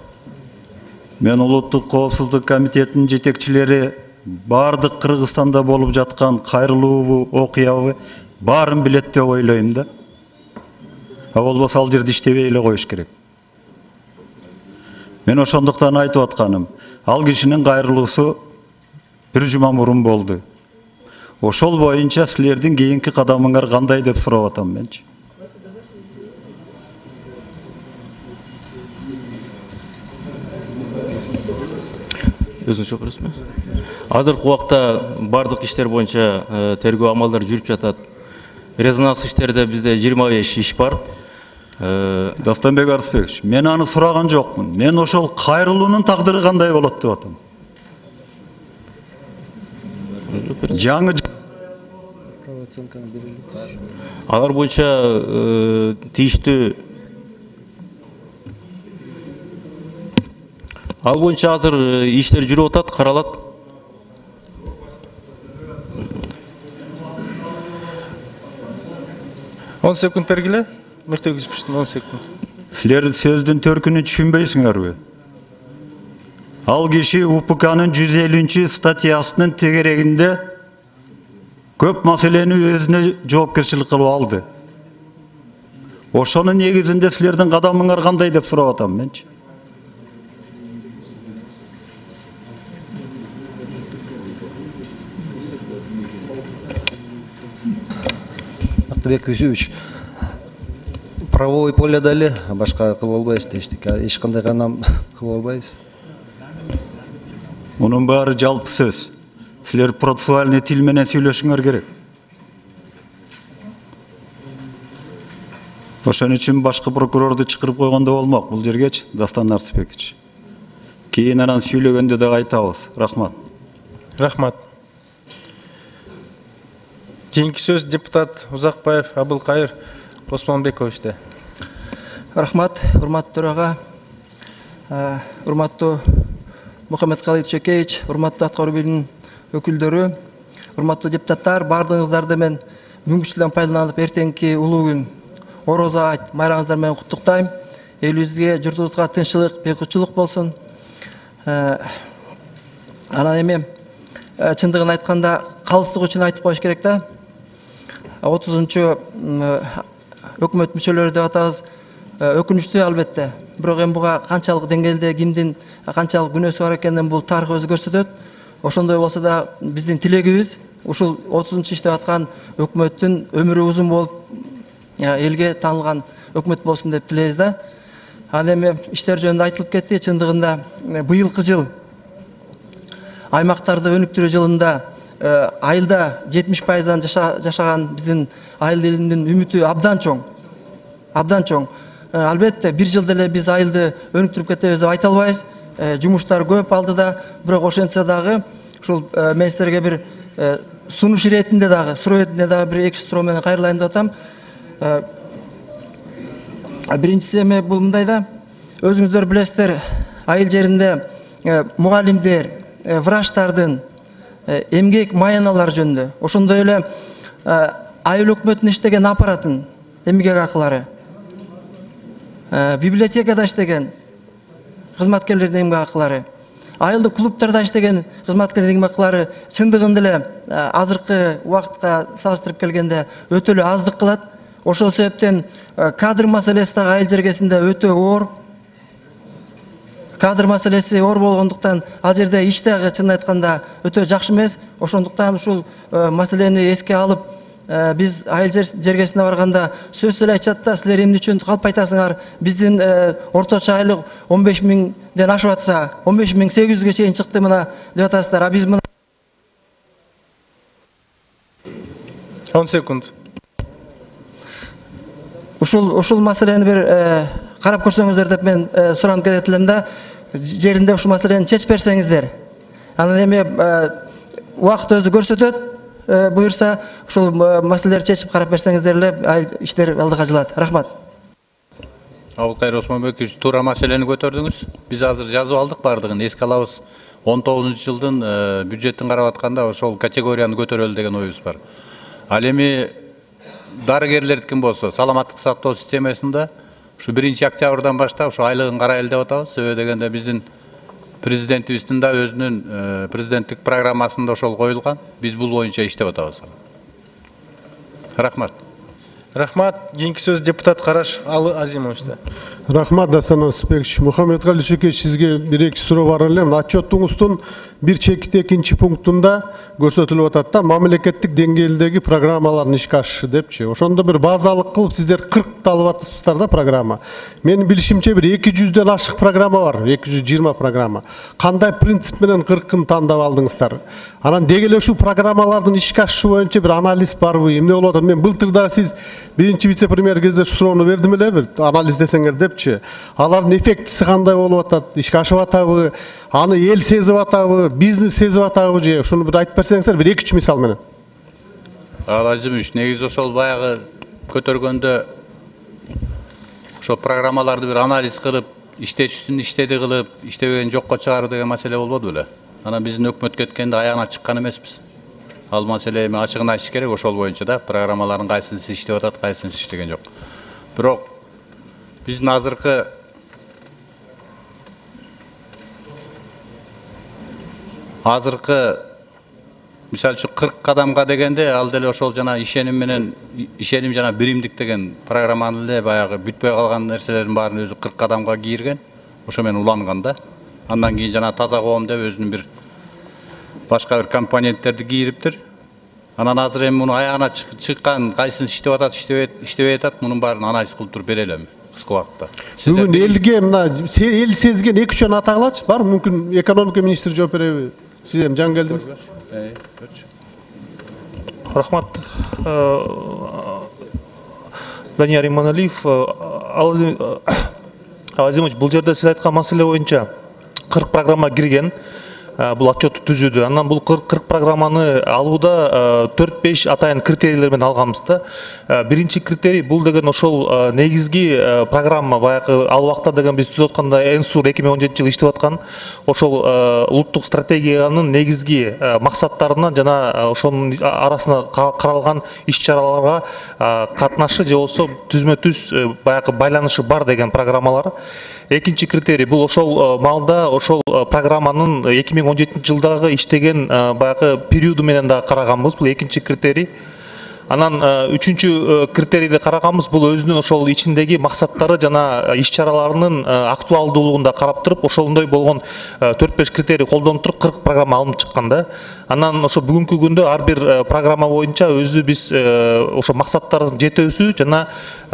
S12: Мен Улуттук коопсуздук комитетинин жетекчилери бардык Кыргызстанда болуп жаткан кайрылуубу, окуябы баарын билет деп ойлойм да. А болбосо ал жерде иштебей эле коюш керек. Мен ошондуктан айтып атканым, ал кишинин кайрылуусу бир жума мурун болду. Ошол боюнча силердин кийинки кадамыңар кандай деп сурап атам менчи.
S14: Өзүңүз көрөсүзбү? Азыркы убакта бардык иштер боюнча тергөө амалдары жүрүп жатат. Резонанс иштерде бизде 25 иш бар.
S12: Дастанбек Арысбекович, мен аны сураган жокмун. Мен ошол кайрылуунун тагдыры кандай болот деп атам. Жаңы
S14: алар боюнча тийиштүү ал боюнча азыр иштер жүрүп атат, каралат.
S1: Он секунд бергиле. Мыкты Юсупович, 10 секунд.
S12: Силер сөздүн төркүнүн түшүнбөйсүңөрбү? Ал киши УПКнын 150 статьясынын тегерегинде көп маселени өзүнө жоопкерчилик кылып алды. Ошонун негизинде силердин кадамыңар кандай деп сурап атам менчи.
S15: Мактыбек Юсупович, правовой поле дали, башка кылып албайбыз дештик. Эч кандай канам кылып албайбыз.
S12: Мунун баары жалпы сөз. Силер процессуальный тил менен сүйлөшүңөр керек. Ошон үчүн башкы прокурорду чакырып койгондо болмок бул жергечи, Дастан Арысбекович. Кийин анан сүйлөгөндө да кайтабыз. Рахмат.
S1: Рахмат. Кийинки сөз депутат Узакбаев Абылкайыр Осмонбековичте.
S16: Рахмат, урматтуу төрага, урматтуу Мухаммедкалый Чекеевич, урматтуу аткаруу бийлигинин өкүлдөрү, урматтуу депутаттар, бардыгыңыздарды мен мүмкүнчүлүктөн пайдаланып эртеңки улуу күн Орозо айт майрамыңыздар менен куттуктайм. Элибизге, журтубузга тынччылык, бейкутчулук болсун. Анан эми чындыгын айтканда калыстык үчүн айтып коюш керек да. 30-чу өкмөт мүчөлөрү деп атабыз. Өкүнүчтүү албетте. Бирок эми буга канчалык деңгээлде кимдин канчалык күнөөсү бар экенин бул тарых өзү көрсөтөт. Ошондой болсо да биздин тилегибиз ушул 30-чу иштеп аткан өкмөттүн өмүрү узун болуп элге таанылган өкмөт болсун деп тилейбиз да. Анан эми иштер жөнүндө айтылып кетти. Чындыгында быйылкы жыл аймактарды өнүктүрүү жылында айылда 70%дан жашаган биздин айыл элинин үмүтү абдан чоң. Абдан чоң. Албетте бир жылда эле биз айылды өнүктүрүп кетебиз деп айта албайбыз. Жумуштар көп алдыда, бирок ошентсе дагы ушул мен силерге бир сунуш иретинде дагы, суроо иретинде дагы бир эки суроо менен кайрылайын деп атам. Биринчиси эми бул мындай да, өзүңүздөр билесиздер, айыл жеринде мугалимдер, врачтардын эмгек маяналары жөнүндө, ошондой эле айыл өкмөтүнүн иштеген аппаратын эмгек акылары, библиотекада иштеген кызматкерлердин эмгек акылары, айылдык клубтарда иштеген кызматкерлердин эмгек акылары чындыгында эле азыркы убакытка салыштырып келгенде өтө эле аздык кылат. Ошол себептен кадр маселеси дагы айыл жергесинде өтө оор. Кадр маселеси оор болгондуктан ал жерде иш дагы чын айтканда өтө жакшы эмес. Ошондуктан ушул маселени эске алып, Биз айыл жергесине барганда сөз эле айтышат да, силер эмне үчүн калп айтасыңар? Биздин орточо айлык 15 миңден ашып атса, 15.800-ге чейин чыкты мына деп атасыздар. А биз мына
S1: 10 секунд.
S16: Ушул маселени бир карап көрсөңүздөр деп мен суранып кетет элем да, жеринде ушул маселени чечип берсеңиздер. Анан эми убакыт өзү көрсөтөт, буюрса ушул маселелерди чечип карап берсеңиздер эле иштер алдыга жылат. Рахмат.
S3: Абылкайыр Осмонбекович, туура маселени көтөрдүңүз. Биз азыр жазып алдык бардыгын. Эске алабыз. 19-жылдын бюджеттин карап атканда ошол категорияны көтөрөлү деген оюбуз бар. Ал эми дарыгерлердикин болсо, саламаттык сактоо системасында ушу 1-октябрдан баштап ушу айлыгын карайлы деп атабыз. Себеби дегенде биздин президентибиздин да өзүнүн президенттик программасында ошол коюлган. Биз бул боюнча иштеп атабыз. Рахмат.
S1: Рахмат. Кийинки сөз депутат Карашев Азимовичте.
S17: Рахмат, Дастан Арсызбекович. Мухаммедкалый Дүйшөкеевич, сизге бир-эки суроо бар эле. Отчетуңуздун бир чекит 2 пунктунда көрсөтүлүп атат да, мамлекеттик деңгээлдеги программалардын ишке ашышы депчи. Ошондо бир базалык кылып сиздер 40 алып атасыздар да программа. Менин билишимче бир 200дөн ашык программа бар, 220 программа. Кандай принцип менен 40-ын тандап алдыңыздар? Анан деги эле ушул программалардын ишке ашышы боюнча бир анализ барбы? Эмне болуп атат? Мен былтыр да сиз биринчи вице-премьер кезде суроону бердим эле, бир анализ десеңер депчи. Алардын эффектиси кандай болуп атат? Ишке ашып атабы? Аны эл сезип атабы? Бизнес сезип атабы же? Ушуну бир айтып берсеңиздер, бир 2-3 мисал менен.
S3: Азимович, негизи ошол баягы көтөргөндө ошол программаларды бир анализ кылып, иштечүсүн иштеди кылып, иштебеген жокко чыгаруу деген маселе болбоду беле? Анан биздин өкмөт кеткенде аягына чыккан эмеспиз. Ал маселе эми ачыгын айтыш керек ошол боюнча да, программалардын кайсынысы иштеп атат, кайсынысы иштеген жок. Бирок биздин азыркы мисалы үчүн 40 кадамга дегенде ал деле ошол жана ишеним жана биримдик деген программаны эле баягы бүтпөй калган нерселердин баарын өзү 40 кадамга кийирген. Ошо менен уланган да. Андан кийин жана таза коом деп өзүнүн бир башка бир компоненттерди кийириптир. Анан азыр эми муну аягына чыккан, кайсынысы иштеп атат, иштебей атат, мунун баарын анализ кылып туруп бере элем кыска убакытта.
S17: Бүгүн элге мына эл сезген 2-3 атак алачы, бар мүмкүн экономика министри жооп береби? Сиз эми жаңы келдиңиз.
S7: Рахмат. Данияр Иманалиев, Азимович, бул жерде сиз айткан маселе боюнча 40 программа кирген. Бул отчетту түзүүдө. Анан бул 40 программаны алууда 4-5 атайын критерийлер менен алганбыз да. Биринчи критерий бул деген ошол негизги программа баягы ал убакта деген биз түзүп атканда ЭНСУР 2017-жылы иштеп аткан ошол улуттук стратегиянын негизги максаттарына жана ошонун арасына каралган иш-чараларга катнашы же болсо түзмө-түз баягы байланышы бар деген программалар. Экинчи критерий бул ошол маалда ошол программанын 2017-жылдагы иштеген баягы периоду менен да караганбыз. Бул экинчи критерий. Анан үчүнчү критерийди караганбыз. Бул өзүнүн ошол ичиндеги максаттары жана иш-чараларынын актуалдуулугун да карап туруп, ошондой болгон 4-5 критерий колдонуп туруп 40 программа алынып чыккан да. Анан ошо бүгүнкү күндө ар бир программа боюнча өзү биз ошо максаттарын жетүүсү жана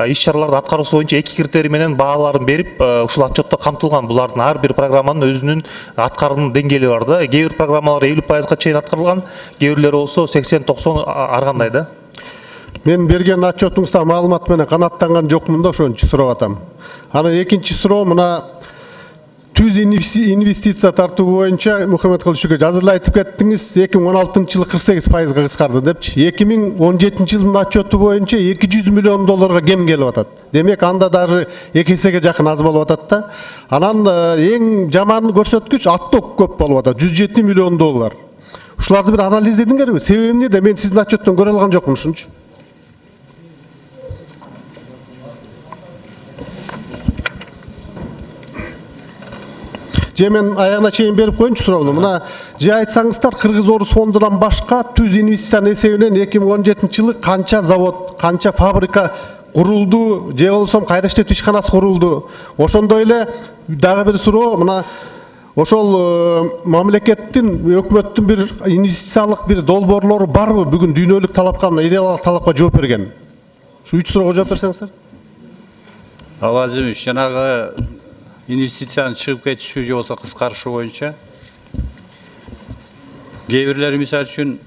S7: иш-чараларды аткаруусу боюнча 2 критерий менен бааларын берип, ушул отчетто камтылган. Булардын ар бир программанын өзүнүн аткаруу деңгээли бар да. Кээ бир программалар 50%-га чейин аткарылган, кээ бирлери болсо 80-90 ар кандай да.
S17: Мен берген отчетуңузда маалымат менен канааттанган жокмун да, ошон үчүн сурап атам. Анан экинчи суроо мына түз инвестиция тартуу боюнча Мухаммедкалый Дүйшөкеевич азыр айтып кеттиңиз, 2016-жылы 48%-га кыскарды депчи. 2017-жылдын отчету боюнча 200 миллион долларга кем келип атат. Демек анда даже 2 эсеге жакын аз болуп атат да. Анан эң жаман көрсөткүч отток көп болуп атат, 107 миллион доллар. Ушуларды бир анализдедиңерби? Себеби эмне да мен сиздин отчеттон көрө алган жокмун ушунчу. Мен аягына чейин берип коеюнчу суроону. Мына же айтсаңыздар, Кыргыз-Орус фондунан башка түз инвестициянын эсебинен 2017-жылы канча завод, канча фабрика курулду, же болсо кайра иштетүү ишканасы курулду. Ошондой эле дагы бир суроо, мына ошол мамлекеттин, өкмөттүн бир инвестициялык бир долбоорлору барбы бүгүн дүйнөлүк талапка, идеялык талапка жооп берген? Şu 3 soruğa жооп берсеңиздер.
S3: Алазимович, жанагы инвестицияны чыгып кетишүү же болсо кыскартышуу боюнча кээ бирлери мисалы үчүн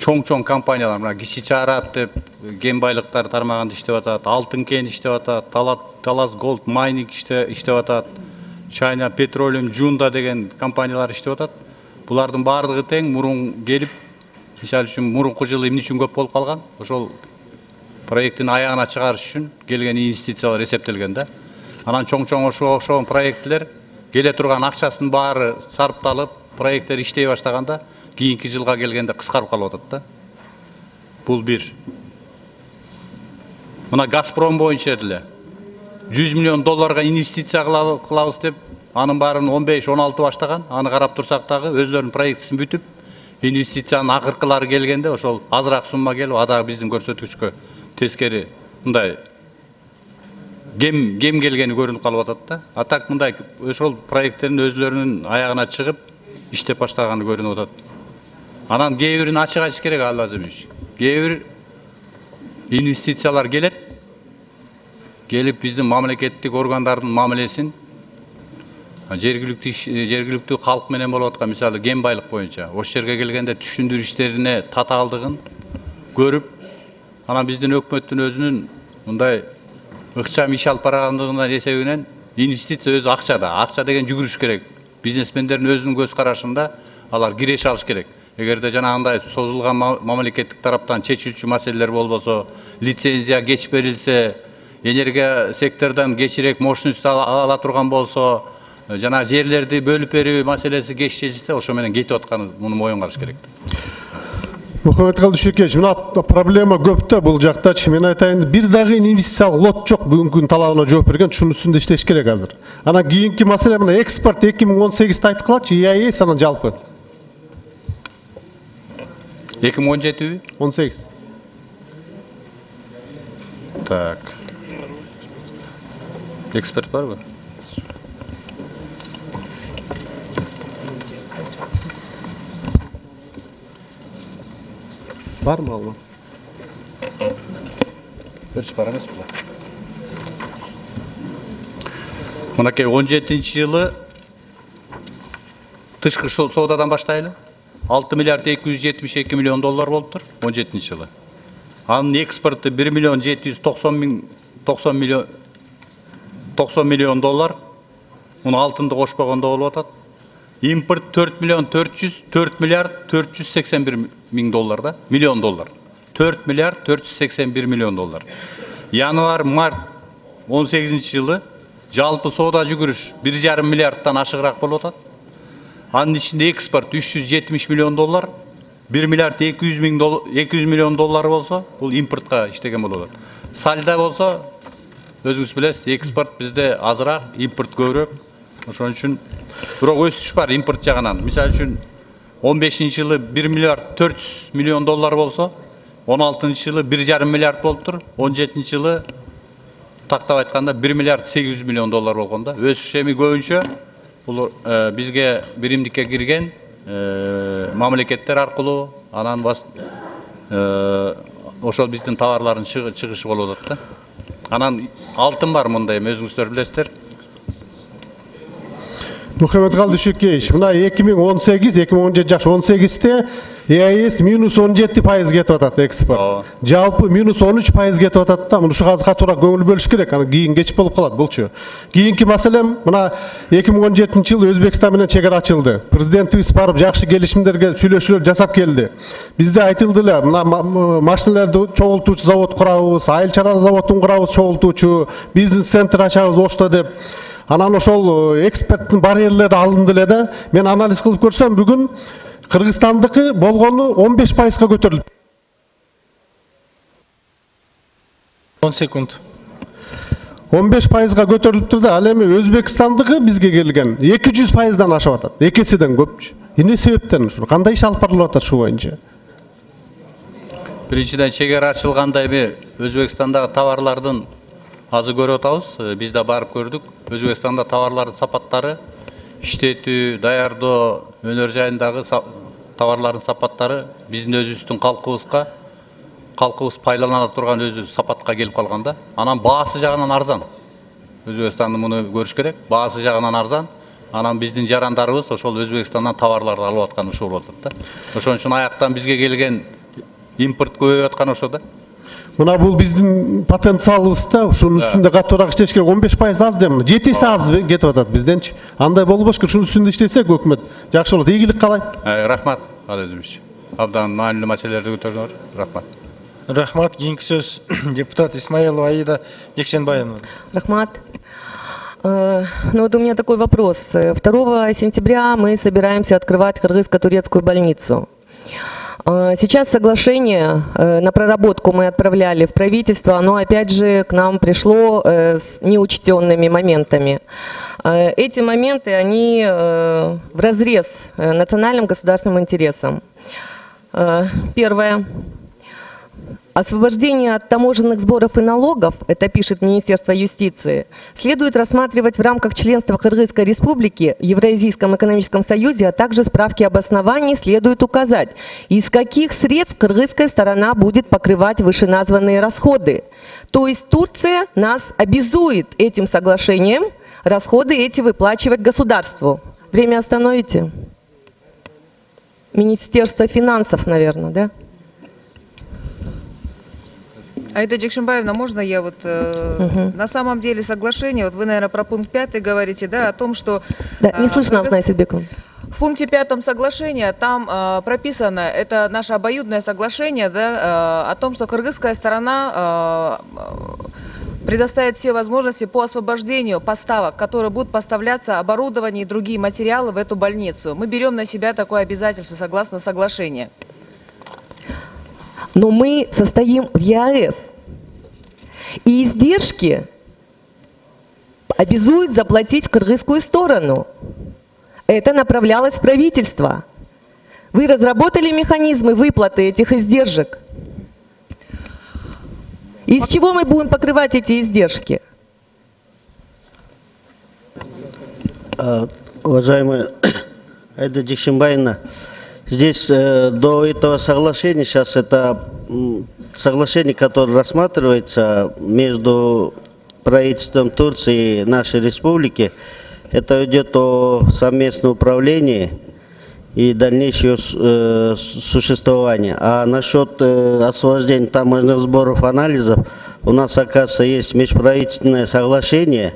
S3: чоң компаниялар, мына кичи чаарат деп кен байлыктар тармагында иштеп атат, алтын кен иштеп атат, Талас Голд майнинг иштеп атат, China Petroleum Junda деген компаниялар иштеп атат. Булардын баардыгы тең мурун келип, мисалы үчүн мурунку жылы эмне үчүн көп болуп калган? Ошол проекттин аягына чыгарыш үчүн келген инвестициялар эсептелген да. Анан чоң ошол проекттер келе турган акчасынын баары сарпталып, проекттер иштей баштаганда кийинки жылга келгенде кыскарып калып атат да. Бул бир. Мына Газпром боюнча деле $100 миллион инвестиция кылабыз деп, анын баарын 15-16 баштаган, аны карап турсак дагы өзлөрүнүн проектисин бүтүп, инвестициянын акыркылары келгенде ошол азыраак сумма келип, ада биздин көрсөткүчкө тескери мындай кем келгени көрүнүп калып атат да. А так мындай ошол проекттердин өзлөрүнүн аягына чыгып иштеп баштаганы көрүнүп атат. Анан кээ бирин ачык айтыш керек Алазимович. Кээ бир инвестициялар келип биздин мамлекеттик органдардын мамилесин жергиликтүү калк менен болуп аткан, мисалы кен байлык боюнча ошол жерге келгенде түшүндүрүү иштерине татаалдыгын көрүп, анан биздин өкмөттүн өзүнүн мындай ыкчам иш алып баргандыгынын эсебинен инвестиция өзү акча деген жүгүрүш керек. Бизнесмендердин өзүнүн көз карашында алар киреше алыш керек. Эгерде жанагындай созулган мамлекеттик тараптан чечилчү маселелер болбосо, лицензия кеч берилсе, энергия секторунан кечирээк мощность ала турган болсо, жана жерлерди бөлүп берүү маселеси кеч чечилсе, ошо менен кетип атканы муну моюн караш керек.
S17: Мухаммедкалый Дүйшөкеевич, мына проблема көп да бул жактачы. Мен айтайын, бир дагы инвестициялык лот жок бүгүнкү талабына жооп берген, шунун үстүндө иштеш керек азыр. Анан кийинки маселе мына экспорт 2018-ти айтып калачы, EIS анан жалпы.
S3: 2017-би?
S17: 18.
S3: Так. Эксперт барбы?
S17: Бар мı Allah?
S3: Бірші бар емес бұл. Мынакей 17 жылы тышкы саудадан баштайлы. 6 миллиард 272 миллион доллар болып тұр 17 жылы. Анын экспорты 1 миллион 90 миллион доллар. Оны алтынды қошпағанда болып атат. Импорт 4 миллиард 481 миң доллар да, миллион доллар. 4 миллиард 481 миллион доллар. Январь-март 18 жылы жалпы сауда жүгүрүш 1,5 миллиардтан ашыгыраак болуп атат. Анын ичинде экспорт 370 миллион доллар, 1 миллиард 200 миллион доллар болсо, бул импортко иштеген болуп атат. Сальда болсо, өзүңүз билесиз, экспорт бизде азыраак, импорт көбүрөөк. Ошон үчүн бирок өсүш бар импорт жагынан. Мисалы үчүн 15 жылы 1 миллиард 400 миллион доллар болсо, 16 жылы 1,5 миллиард болуптур, 17 жылы тактап айтканда 1 миллиард 800 миллион доллар болгондо. Өсүш эми көбүнчө бул бизге биримдикке кирген мамлекеттер аркылуу, анан ошол биздин товарлардын чыгышы болуп атат да. Анан алтын бар мындай, өзүңүздөр билесиздер.
S17: Мухаммедкалый Дүйшөкеевич, мына 2018-2018-те EIS минус 17% кетип атат экспорт. Жалпы минус 13% кетип атат да, муну ушуга катуураак көңүл бөлүш керек, аны кийин кеч болуп калат булчу. Кийинки маселем, мына 2017-жылы Өзбекстан менен чек ара ачылды. Президентибиз барып жакшы келишимдерге сүйлөшүүлөр жасап келди. Бизде айтылды эле, мына машиналарды чогултуучу завод курабыз, айыл чара заводун курабыз чогултуучу, бизнес центр ачабыз Ошто деп. Анан ошол экспорттун барьерлери алынды эле да. Мен анализ кылып көрсөм, бүгүн Кыргызстандыкы болгону 15%га көтөрүлүп.
S1: 10 секунд.
S17: 15%га көтөрүлүптүр да, ал эми Өзбекстандыкы бизге келген 200%дан ашып атат. Экесиден көпчү. Эмне себептен ушул? Кандай иш алып барылып атат ушул боюнча?
S3: Биринчиден чек ара ачылганда эми Өзбекстандагы товарлардын азыр көрүп атабыз. Биз да барып көрдүк. Өзбекстанда товарлардын сапаттары, иштетүү, даярдоо, өнөр жайындагы товарлардын сапаттары биздин өзүбүздүн калкыбыз пайдалана турган өзү сапатка келип калган да. Анан баасы жагынан арзан. Өзбекстанды муну көрүш керек. Баасы жагынан арзан. Анан биздин жарандарыбыз ошол Өзбекстандан товарларды алып аткан ушул болот да. Ошон үчүн аяктан бизге келген импорт көбөйүп аткан ошо да.
S17: Мына бул биздин потенциалыбыз да, ушунун үстүндө катуураак иштеш керек. 15% аз да, 7 есе аз кетип атат бизденчи. Андай болбош керек, ушунун үстүндө иштесек өкмөт жакшы болот. Ийгилик каалайм.
S3: Рахмат, ал өзүбүз. Абдан маанилүү маселелерди көтөрдүңөр. Рахмат.
S1: Рахмат. Кийинки сөз депутат Исмаилова Аида Жексенбаевна.
S18: Рахмат. Ну вот у меня такой вопрос. 2 сентября мы собираемся открывать кыргызско-турецкую больницу. Сейчас соглашение на проработку мы отправляли в правительство, оно опять же к нам пришло с неучтенными моментами. Эти моменты, они вразрез национальным государственным интересам. Первое. Освобождение от таможенных сборов и налогов, это пишет Министерство юстиции, следует рассматривать в рамках членства Кыргызской республики в Евразийском экономическом союзе, а также справки об основании следует указать, из каких средств кыргызская сторона будет покрывать вышеназванные расходы. То есть Турция нас обязует этим соглашением расходы эти выплачивать государству. Время остановите? Министерство финансов, наверное, да?
S19: Аида Джекшенбаевна, можно я вот на самом деле соглашение, вот вы, наверное, про пункт 5 говорите, да, о том, что...
S18: Да, не слышно, Алтынай Сидбековна.
S19: В пункте 5 соглашения там прописано, это наше обоюдное соглашение, да, о том, что кыргызская сторона предоставит все возможности по освобождению поставок, которые будут поставляться оборудование и другие материалы в эту больницу. Мы берем на себя такое обязательство согласно соглашению.
S18: Но мы состоим в ЕАЭС, и издержки обязуют заплатить кыргызскую сторону. Это направлялось в правительство. Вы разработали механизмы выплаты этих издержек? Из чего мы будем покрывать эти издержки?
S20: Уважаемая Аида Джекшенбаевна, здесь до этого соглашения, сейчас это соглашение, которое рассматривается между правительством Турции и нашей республики, это идет о совместном управлении и дальнейшее существование. А насчет освобождения таможенных сборов, анализов, у нас, оказывается, есть межправительственное соглашение.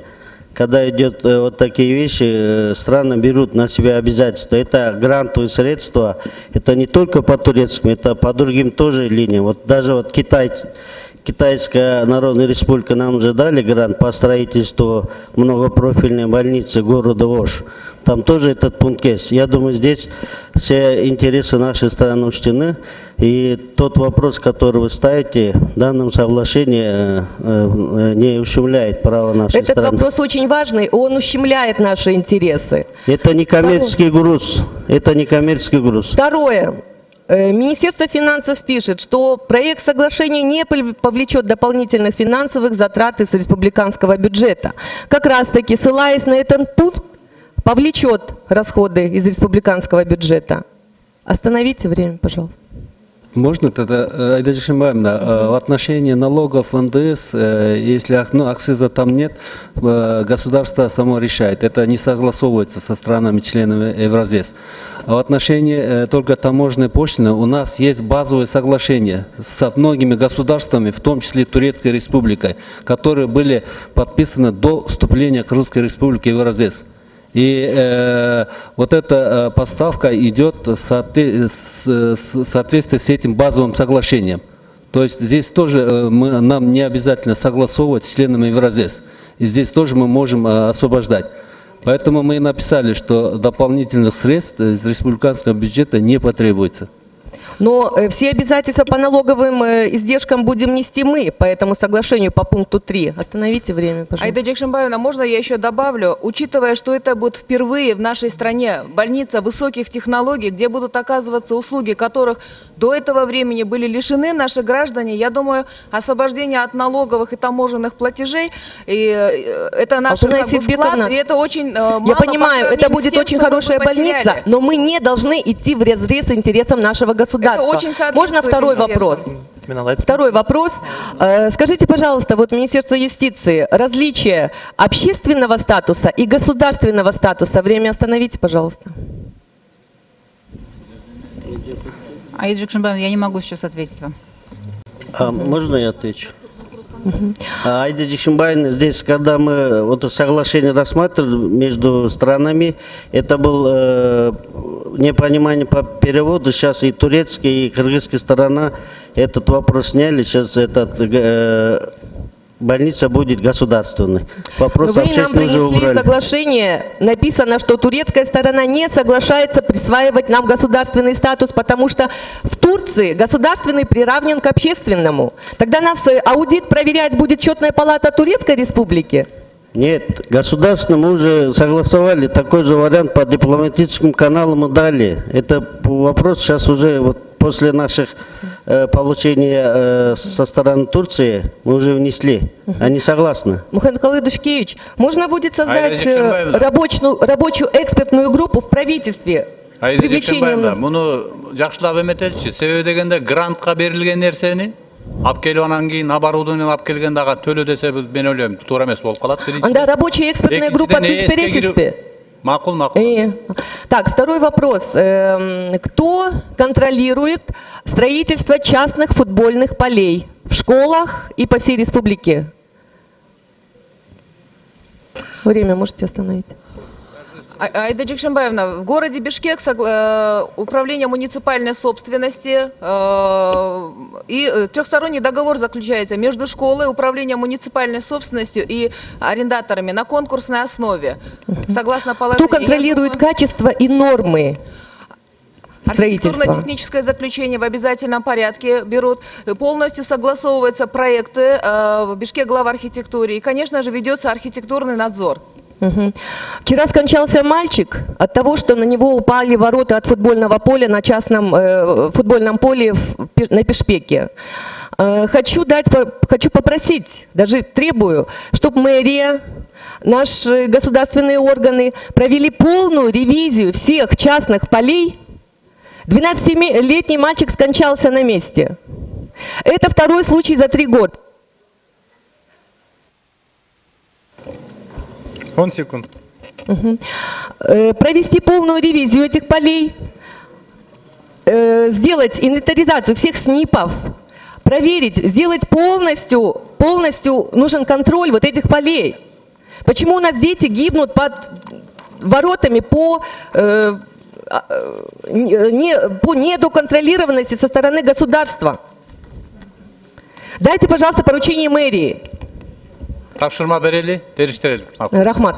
S20: Когда идет вот такие вещи, страны берут на себя обязательства. Это грантовые средства, это не только по турецким, это по другим тоже линиям. Вот даже вот Китайская Народная Республика нам уже дали грант по строительству многопрофильной больницы города Ош. Там тоже этот пункт есть. Я думаю, здесь все интересы нашей страны учтены. И тот вопрос, который вы ставите, в данном соглашении не ущемляет право нашей страны.
S18: Этот вопрос очень важный, он ущемляет наши интересы.
S20: Это не коммерческий груз. Это не коммерческий груз.
S18: Второе. Министерство финансов пишет, что проект соглашения не повлечет дополнительных финансовых затрат из республиканского бюджета. Как раз таки, ссылаясь на этот пункт, повлечет расходы из республиканского бюджета. Остановите время, пожалуйста.
S13: Можно тогда, Аида Джекшенбаевна, в отношении налогов, НДС, если акциза там нет, государство само решает. Это не согласовывается со странами-членами Евразес. А в отношении только таможенной пошлины у нас есть базовые соглашения со многими государствами, в том числе Турецкой Республикой, которые были подписаны до вступления Кыргызской Республики в Евразес. И вот эта поставка идет в соответствии с этим базовым соглашением. То есть здесь тоже нам не обязательно согласовывать с членами Евразес. И здесь тоже мы можем освобождать. Поэтому мы и написали, что дополнительных средств из республиканского бюджета не потребуется.
S18: Но все обязательства по налоговым издержкам будем нести мы по этому соглашению по пункту 3. Остановите время, пожалуйста.
S19: Аида Джекшенбаевна, можно я еще добавлю? Учитывая, что это будет впервые в нашей стране больница высоких технологий, где будут оказываться услуги, которых до этого времени были лишены наши граждане, я думаю, освобождение от налоговых и таможенных платежей, и это наш вклад, и это очень мало.
S18: Я понимаю, это будет очень хорошая больница, но мы не должны идти вразрез интересам нашего государства. Можно второй вопрос? Второй вопрос. Скажите, пожалуйста, вот Министерство юстиции, различие общественного статуса и государственного статуса, время остановите, пожалуйста.
S21: Аида Джекшенбаевна, я не могу сейчас ответить вам.
S20: Можно я отвечу? Аида Джекшенбаевна, здесь, когда мы вот соглашение рассматривали между странами, это было непонимание по переводу. Сейчас и турецкая, и кыргызская сторона этот вопрос сняли. Сейчас этот больница будет государственной. Вопрос
S18: Вы нам
S20: общественный уже
S18: принесли
S20: убрали.
S18: соглашение, написано, что турецкая сторона не соглашается присваивать нам государственный статус, потому что в Турции государственный приравнен к общественному. Тогда нас аудит проверять будет Счетная палата Турецкой Республики?
S20: Нет, государственно мы уже согласовали, такой же вариант по дипломатическим каналам мы дали. Это вопрос сейчас уже вот после наших получения со стороны Турции мы уже внесли. Они согласны.
S18: Мухаммед Калыдушкевич, можно будет создать рабочую экспертную группу в правительстве с привлечением...
S3: Муну жакшылап эметеличи, себеби дегенде грантка берилген нерсени алып келип анан кийин оборудование алып келгенде ага төлө десе мен ойлойм туура эмес болуп калат.
S18: Анда рабочая экспертная группа түзүп бересизби?
S3: Макул.
S18: Так, второй вопрос. Кто контролирует строительство частных футбольных полей в школах и по всей республике? Время можете остановить.
S19: Аида Джекшенбаевна, в городе Бишкек управление муниципальной собственности и трехсторонний договор заключается между школой, управлением муниципальной собственностью и арендаторами на конкурсной основе. Согласно положению...
S18: Кто контролирует качество и нормы строительства?
S19: Архитектурно-техническое заключение в обязательном порядке берут, полностью согласовываются проекты в Бишкек глава архитектуры и, конечно же, ведется архитектурный надзор.
S18: Вчера скончался мальчик от того, что на него упали ворота от футбольного поля на частном футбольном поле на Пешпеке. Хочу попросить, даже требую, чтобы мэрия, наши государственные органы провели полную ревизию всех частных полей. 12-летний мальчик скончался на месте. Это второй случай за 3 года.
S1: 10 секунд.
S18: Провести полную ревизию этих полей, сделать инвентаризацию всех СНИПов, проверить, сделать полностью нужен контроль вот этих полей. Почему у нас дети гибнут под воротами по недоконтролированности со стороны государства? Дайте, пожалуйста, поручение мэрии.
S3: Тапшырма берели, териштирели.
S18: Рахмат.